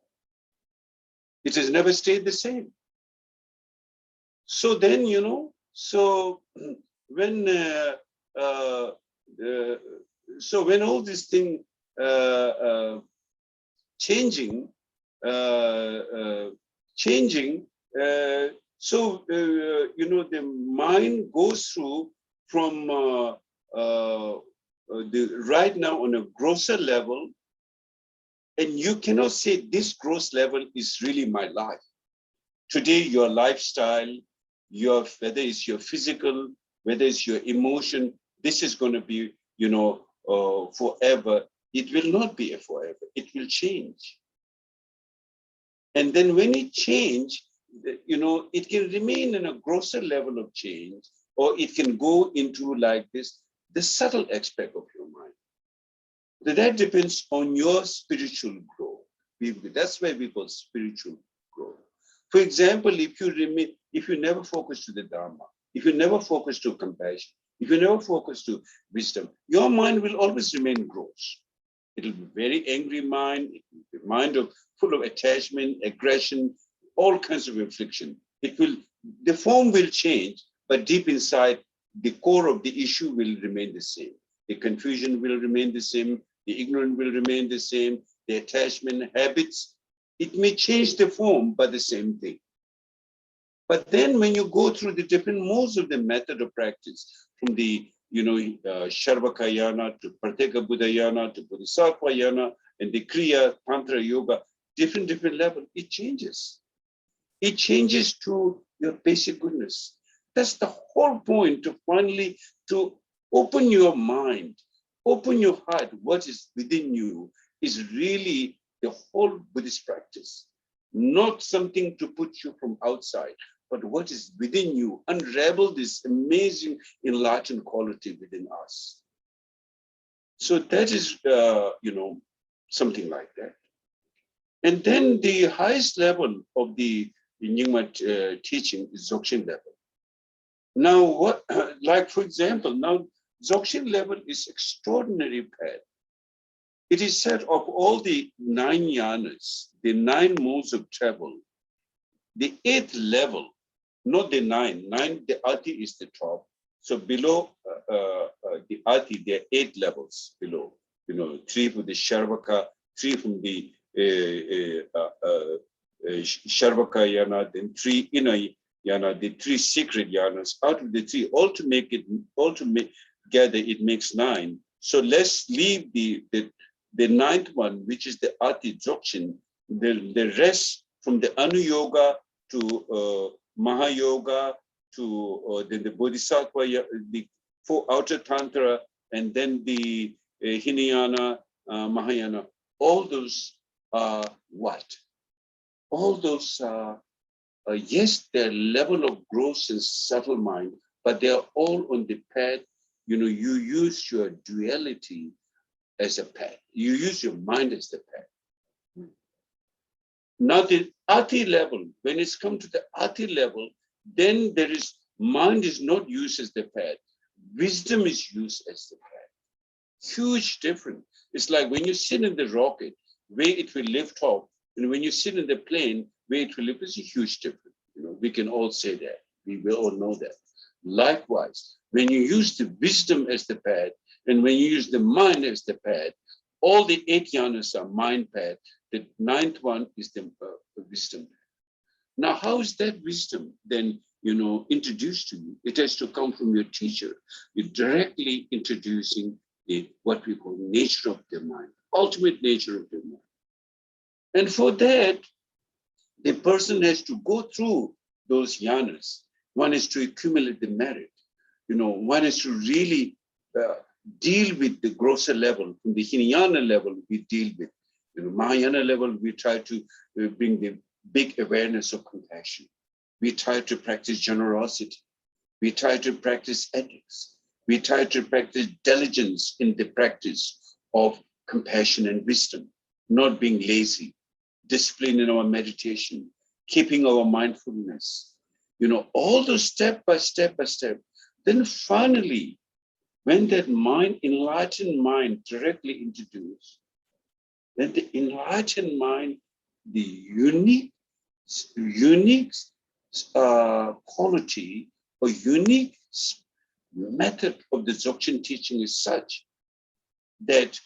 It has never stayed the same. So then, so when when all these things changing, the mind goes through from the right now on a grosser level, and you cannot say this gross level is really my life. Today, your lifestyle, whether it's your physical, whether it's your emotion, this is going to be, forever. It will not be a forever. It will change. And then when it change, it can remain in a grosser level of change, or it can go into like this, the subtle aspect of your mind. That depends on your spiritual growth. That's why we call spiritual growth. For example, if you never focus to the Dharma, if you never focus to compassion, if you never focus to wisdom, your mind will always remain gross. It'll be very angry mind, mind full of attachment, aggression, all kinds of infliction. The form will change, but deep inside, the core of the issue will remain the same. The confusion will remain the same. The ignorance will remain the same. The attachment habits, it may change the form, but the same thing. But then when you go through the different modes of the method of practice, from the Sharvaka Yana to Pratyeka Buddha Yana to Bodhisattva Yana and the Kriya, Tantra Yoga, different level, it changes. It changes to your basic goodness. That's the whole point, to finally to open your mind, open your heart. What is within you is really the whole Buddhist practice, not something to put you from outside, but what is within you. Unravel this amazing enlightened quality within us. So that is, something like that. And then the highest level of the Nyingma teaching is Dzogchen level. Now, like for example, now Dzogchen level is extraordinary path. It is said of all the 9 yanas, the 9 modes of travel, the 8th level, not the 9, the Ati is the top. So below the Ati, there are 8 levels below. 3 from the Sharvaka, 3 from the Sharvaka yana, then 3 inner yana, the 3 secret yanas. Out of the 3, all to gather, it makes 9. So let's leave the 9th one, which is the Ati Dzogchen. The rest from the Anuyoga to Mahayoga to then the Bodhisattva, the 4 outer Tantra, and then the Hinayana, Mahayana. All those are what? All those are, yes, their level of gross and subtle mind, but they are all on the path. You use your duality as a path. You use your mind as the path. Now the ati level, when it's come to the ati level, then there is, mind is not used as the pad. Wisdom is used as the pad. Huge difference. It's like when you sit in the rocket, where it will lift off, and when you sit in the plane, where it will lift, is a huge difference. You know, we can all say that. We will all know that. Likewise, when you use the wisdom as the pad, and when you use the mind as the pad, all the 8 yanas are mind pad. The 9th one is the wisdom pad. Now, how is that wisdom then, introduced to you? It has to come from your teacher. You're directly introducing what we call nature of the mind, ultimate nature of the mind. And for that, the person has to go through those yanas. One is to accumulate the merit. One is to really deal with the grosser level. From the Hinayana level, we deal with. Mahayana level, we try to bring the big awareness of compassion. We try to practice generosity. We try to practice ethics. We try to practice diligence in the practice of compassion and wisdom, not being lazy, discipline in our meditation, keeping our mindfulness, all those step by step by step. Then finally, when that mind, enlightened mind, directly introduced, then the enlightened mind, the unique quality or unique method of the Dzogchen teaching is such that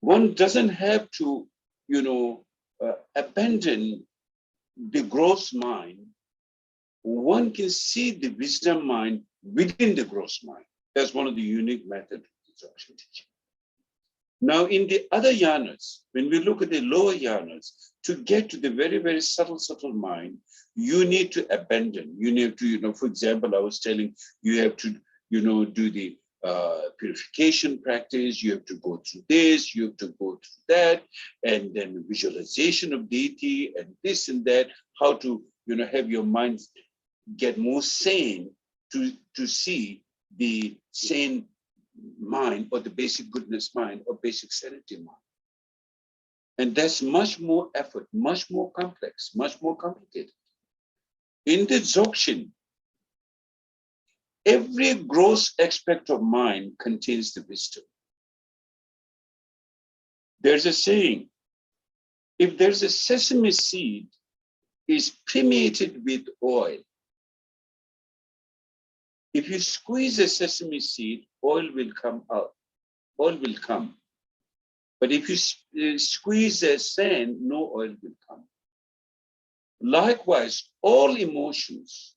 one doesn't have to, abandon the gross mind. One can see the wisdom mind within the gross mind. That's one of the unique methods of the Dzogchen teaching. Now, in the other yanas, when we look at the lower yanas, to get to the very, very subtle mind, you need to abandon. You need to, for example, I was telling you have to, do the purification practice. You have to go through this, you have to go through that, and then visualization of deity and this and that, how to, have your mind get more sane to see the sane mind or the basic goodness mind or basic sanity mind. And that's much more effort, much more complex, much more complicated. In the Dzogchen, every gross aspect of mind contains the wisdom. There's a saying, if there's a sesame seed is permeated with oil, if you squeeze a sesame seed, oil will come out, oil will come. But if you squeeze a sand, no oil will come. Likewise, all emotions,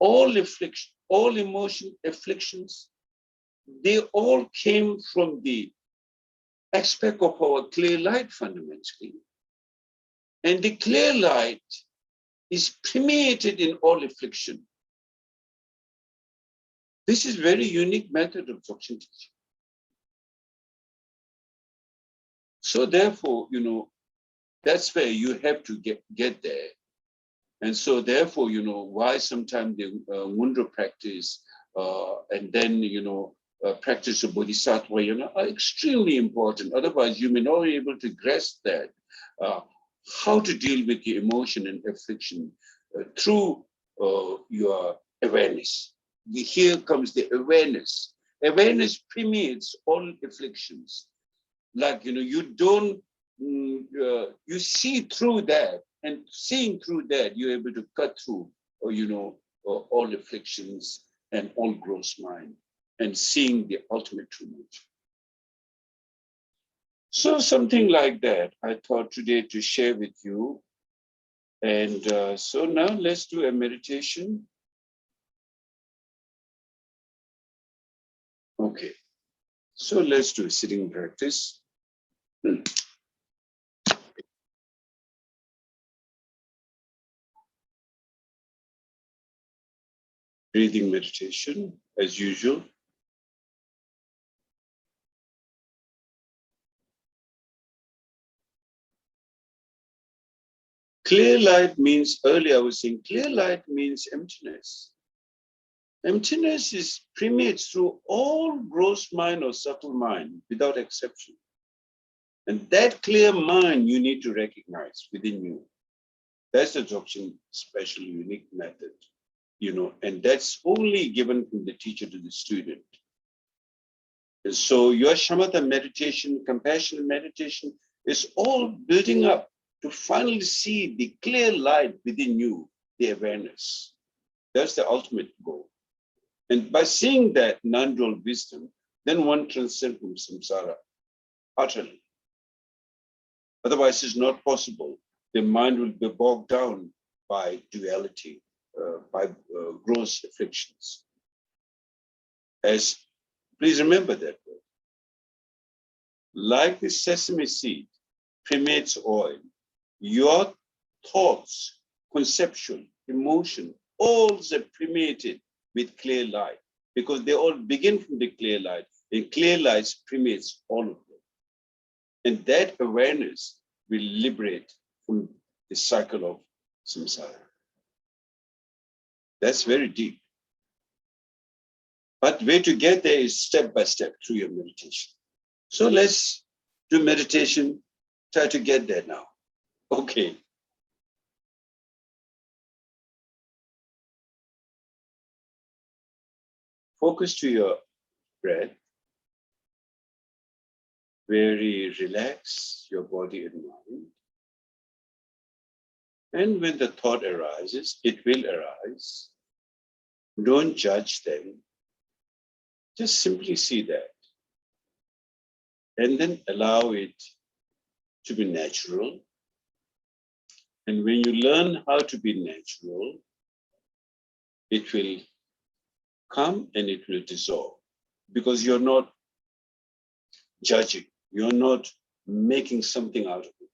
all afflictions, they all came from the aspect of our clear light fundamentally. And the clear light is permeated in all affliction. This is very unique method of Dzogchen teaching. So therefore, that's where you have to get there. And so therefore, why sometimes the Mundra practice and then, practice of Bodhisattva, are extremely important. Otherwise, you may not be able to grasp that, how to deal with the emotion and affliction through your awareness. Here comes the awareness. Awareness permeates all afflictions. Like, you don't, you see through that, and seeing through that, you're able to cut through, all afflictions and all gross mind, and seeing the ultimate true nature. So something like that, I thought today to share with you. And so now let's do a meditation. Okay, so let's do a sitting practice. Breathing meditation, as usual. Clear light means, earlier I was saying, clear light means emptiness. Emptiness permeates through all gross mind or subtle mind, without exception. And that clear mind you need to recognize within you. That's the Dzogchen special unique method, and that's only given from the teacher to the student. And so your shamatha meditation, compassionate meditation is all building up to finally see the clear light within you, the awareness. That's the ultimate goal. And by seeing that non-dual wisdom, then one transcends from samsara utterly. Otherwise, it's not possible. The mind will be bogged down by duality, by gross afflictions. Please remember that word. Like the sesame seed permeates oil, your thoughts, conception, emotion, all are permeated with clear light, because they all begin from the clear light, and clear light permeates all of them. And that awareness will liberate from the cycle of samsara. That's very deep. But the way to get there is step by step through your meditation. So let's do meditation, try to get there now. Okay. Focus to your breath. Very relax your body and mind. And when the thought arises, it will arise. Don't judge them. Just simply see that. And then allow it to be natural. And when you learn how to be natural, it will come and it will dissolve, because you're not judging. You're not making something out of it.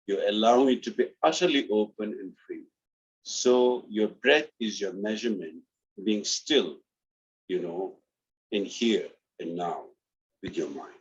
You're allowing it to be utterly open and free. So your breath is your measurement, being still, in here and now with your mind.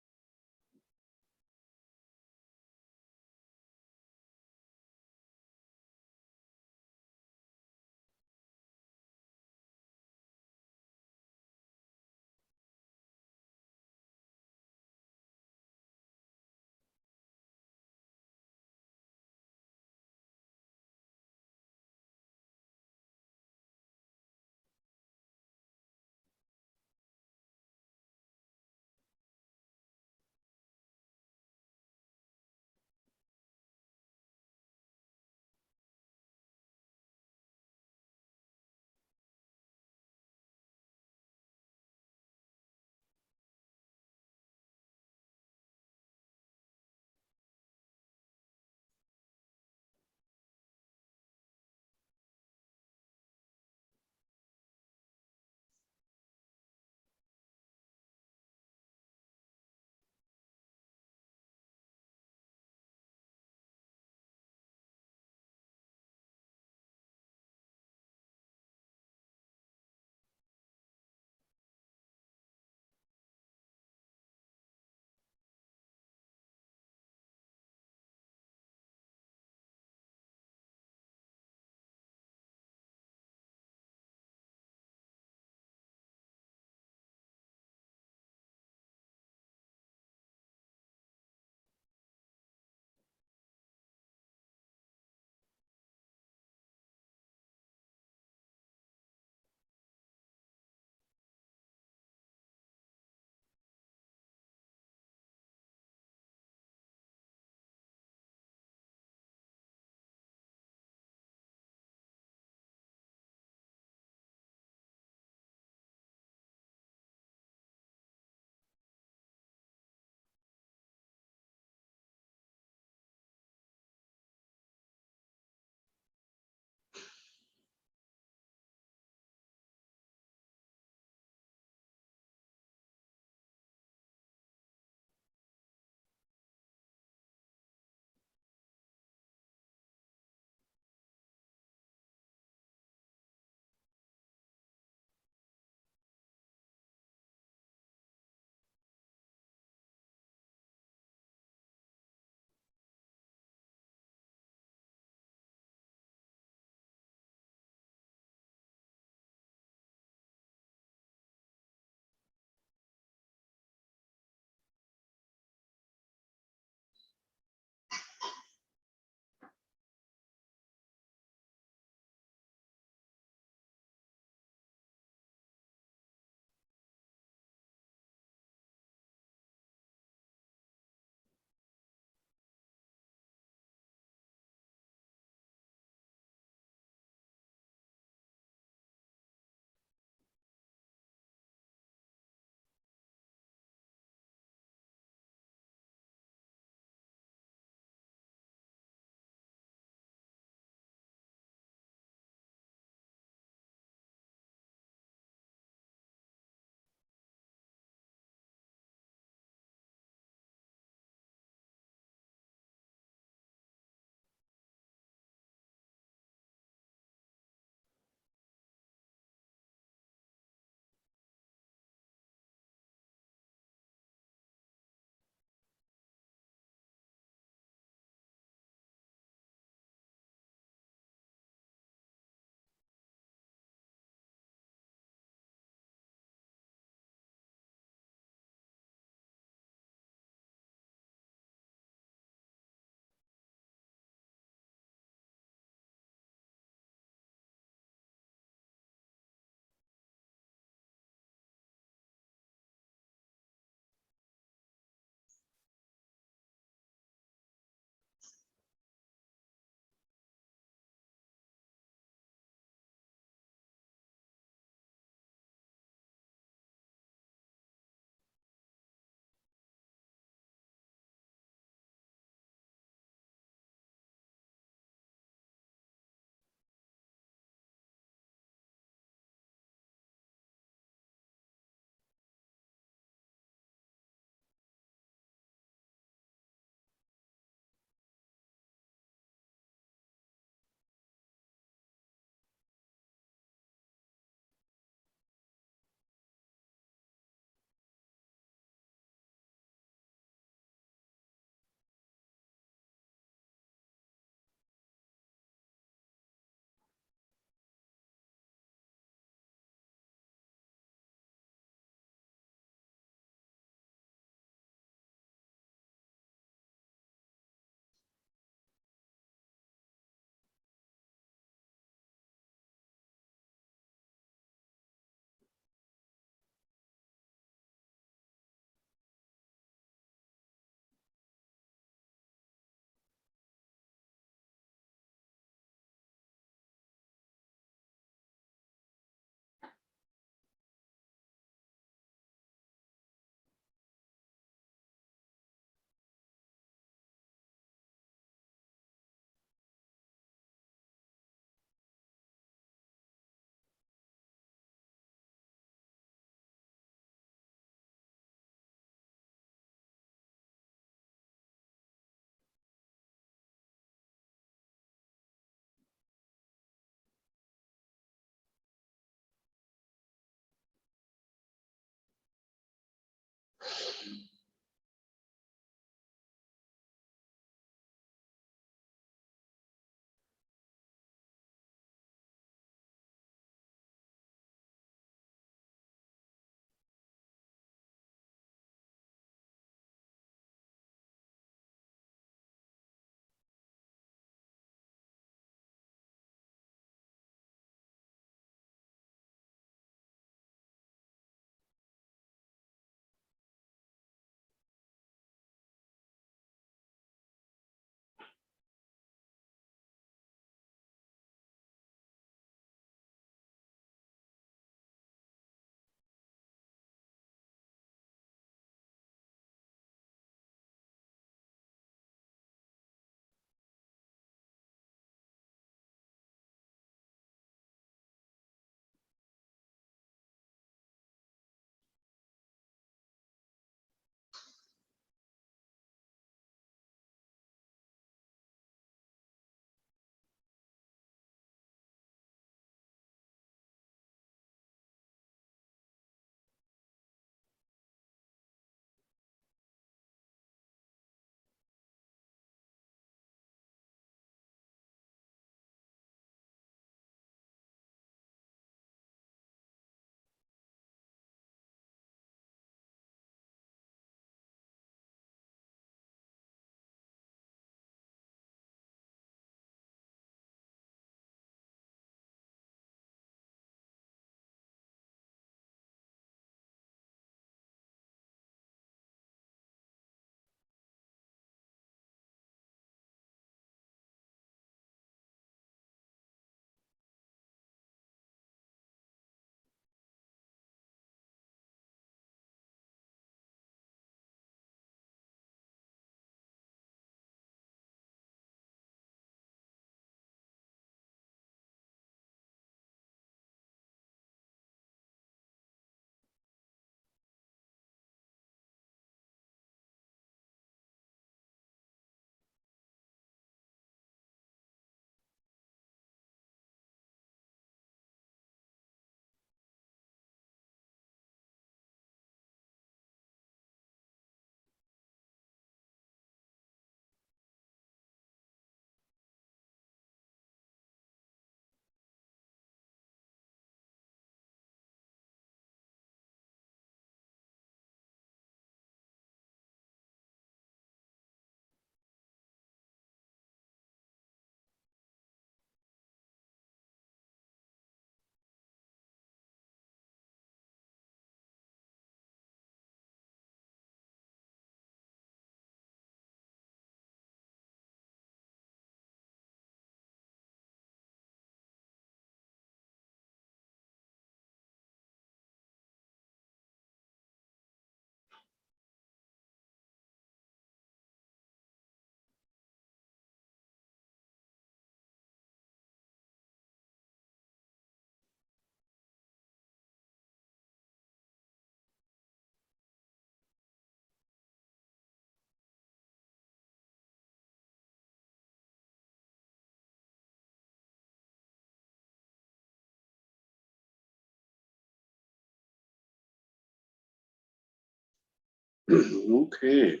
Okay.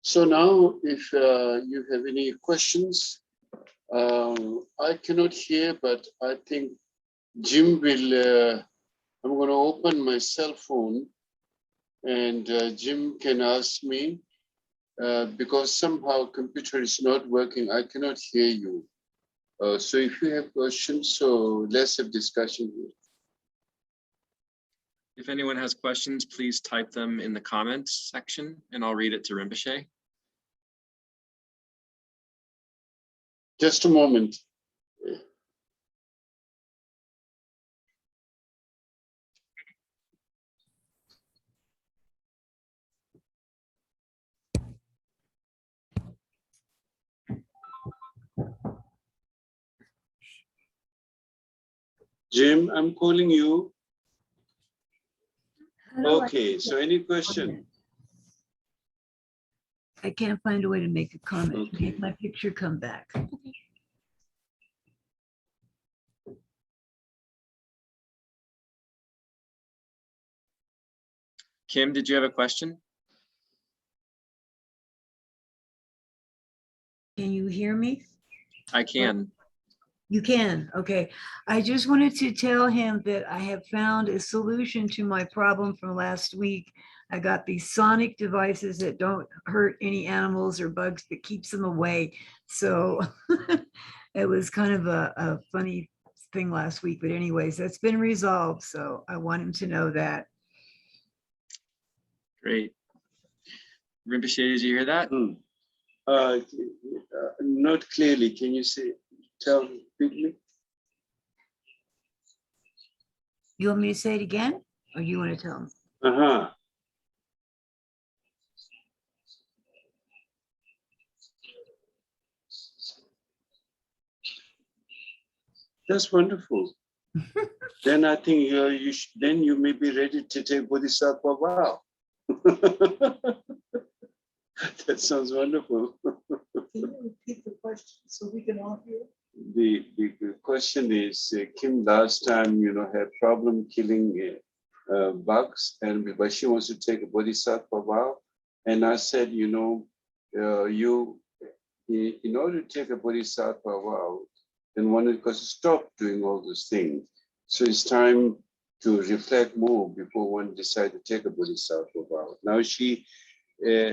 So now, if you have any questions, I cannot hear, but I think Jim will, I'm going to open my cell phone and Jim can ask me because somehow computer is not working. I cannot hear you. So if you have questions, so let's have discussion here. If anyone has questions, please type them in the comments section and I'll read it to Rinpoche. Just a moment. Jim, I'm calling you. Okay, so any question? I can't find a way to make a comment. Okay. Make my picture come back. Kim, did you have a question? Can you hear me? I can. You can, okay. I just wanted to tell him that I have found a solution to my problem from last week. I got these sonic devices that don't hurt any animals or bugs, but keeps them away. So it was kind of a funny thing last week, but anyways, that's been resolved. So I want him to know that. Great. Rinpoche, did you hear that? Not clearly. Can you tell me? You want me to say it again, or you want to tell him? Uh-huh. That's wonderful. Then I think then you may be ready to take Bodhisattva vow. That sounds wonderful. Can you repeat the question so we can all hear? The question is, Kim last time, had problem killing bugs, but she wants to take a Bodhisattva vow. And I said, in order to take a Bodhisattva vow, then one has to stop doing all those things. So it's time to reflect more before one decides to take a Bodhisattva vow. Now she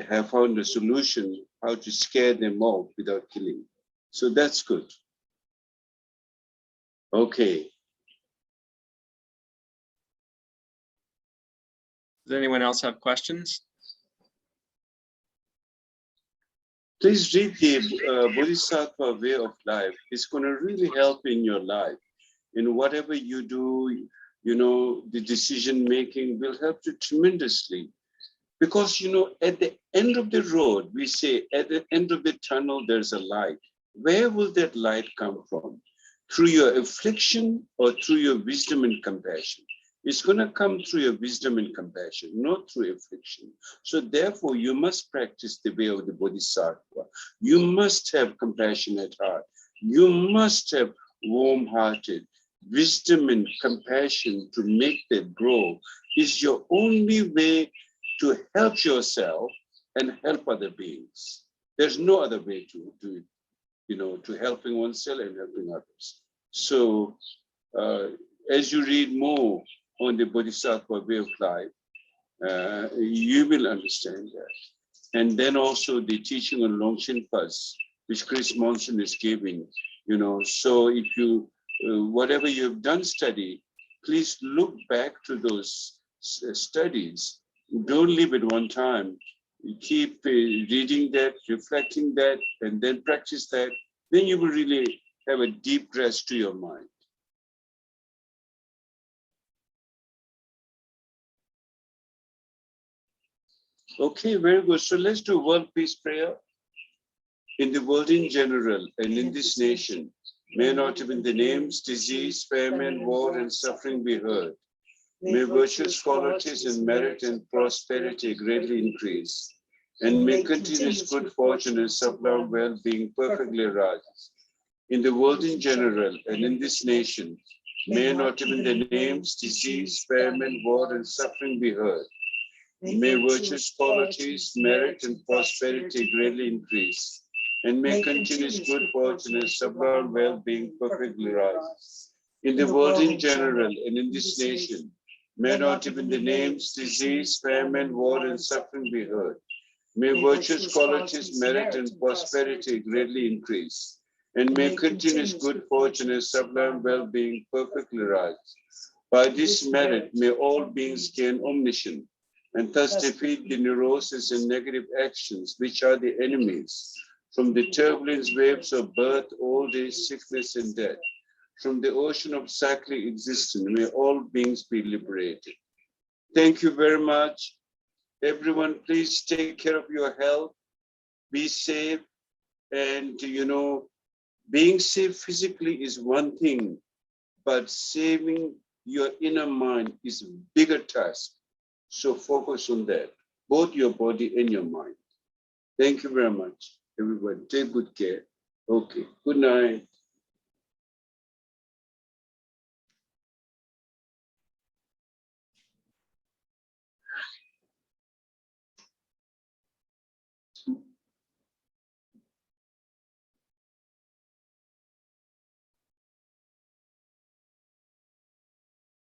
have found a solution how to scare them off without killing. So that's good. Okay. Does anyone else have questions? Please read the Bodhisattva way of life. It's going to really help in your life. In whatever you do, the decision making will help you tremendously. Because, at the end of the road, we say at the end of the tunnel, there's a light. Where will that light come from? Through your affliction or through your wisdom and compassion? It's going to come through your wisdom and compassion, not through affliction. So therefore, you must practice the way of the Bodhisattva. You must have compassion at heart. You must have warm-hearted wisdom and compassion to make that grow. Is your only way to help yourself and help other beings. There's no other way to do it, to helping oneself and helping others. So as you read more on the Bodhisattva way of life, you will understand that. And then also the teaching on Longshenpas, which Chris Monson is giving, so if you, whatever you've done study, please look back to those studies. Don't leave it one time. You keep reading that, reflecting that, and then practice that. Then you will really have a deep rest to your mind. Okay, very good. So let's do world peace prayer. In the world in general and in this nation, may not even the names, disease, famine, war, and suffering be heard. May virtues, qualities, and merit and prosperity greatly increase, and may continuous good fortune and sublime well-being perfectly rise. In the world in general and in this nation, may not even the names, disease, famine, war, and suffering be heard. May virtues, qualities, merit, and prosperity greatly increase, and may continuous good fortune and sublime well-being perfectly rise. In the world in general and in this nation, may not even the names, disease, famine, war, and suffering be heard. May virtues, qualities, merit, and prosperity greatly increase, and may continuous good fortune and sublime well-being perfectly rise. By this merit, may all beings gain omniscience, and thus defeat the neurosis and negative actions, which are the enemies, from the turbulent waves of birth, old age, sickness, and death. From the ocean of cyclic existence, may all beings be liberated. Thank you very much. Everyone, please take care of your health, be safe, and being safe physically is one thing, but saving your inner mind is a bigger task. So focus on that, both your body and your mind. Thank you very much, everyone. Take good care. Okay, good night. question?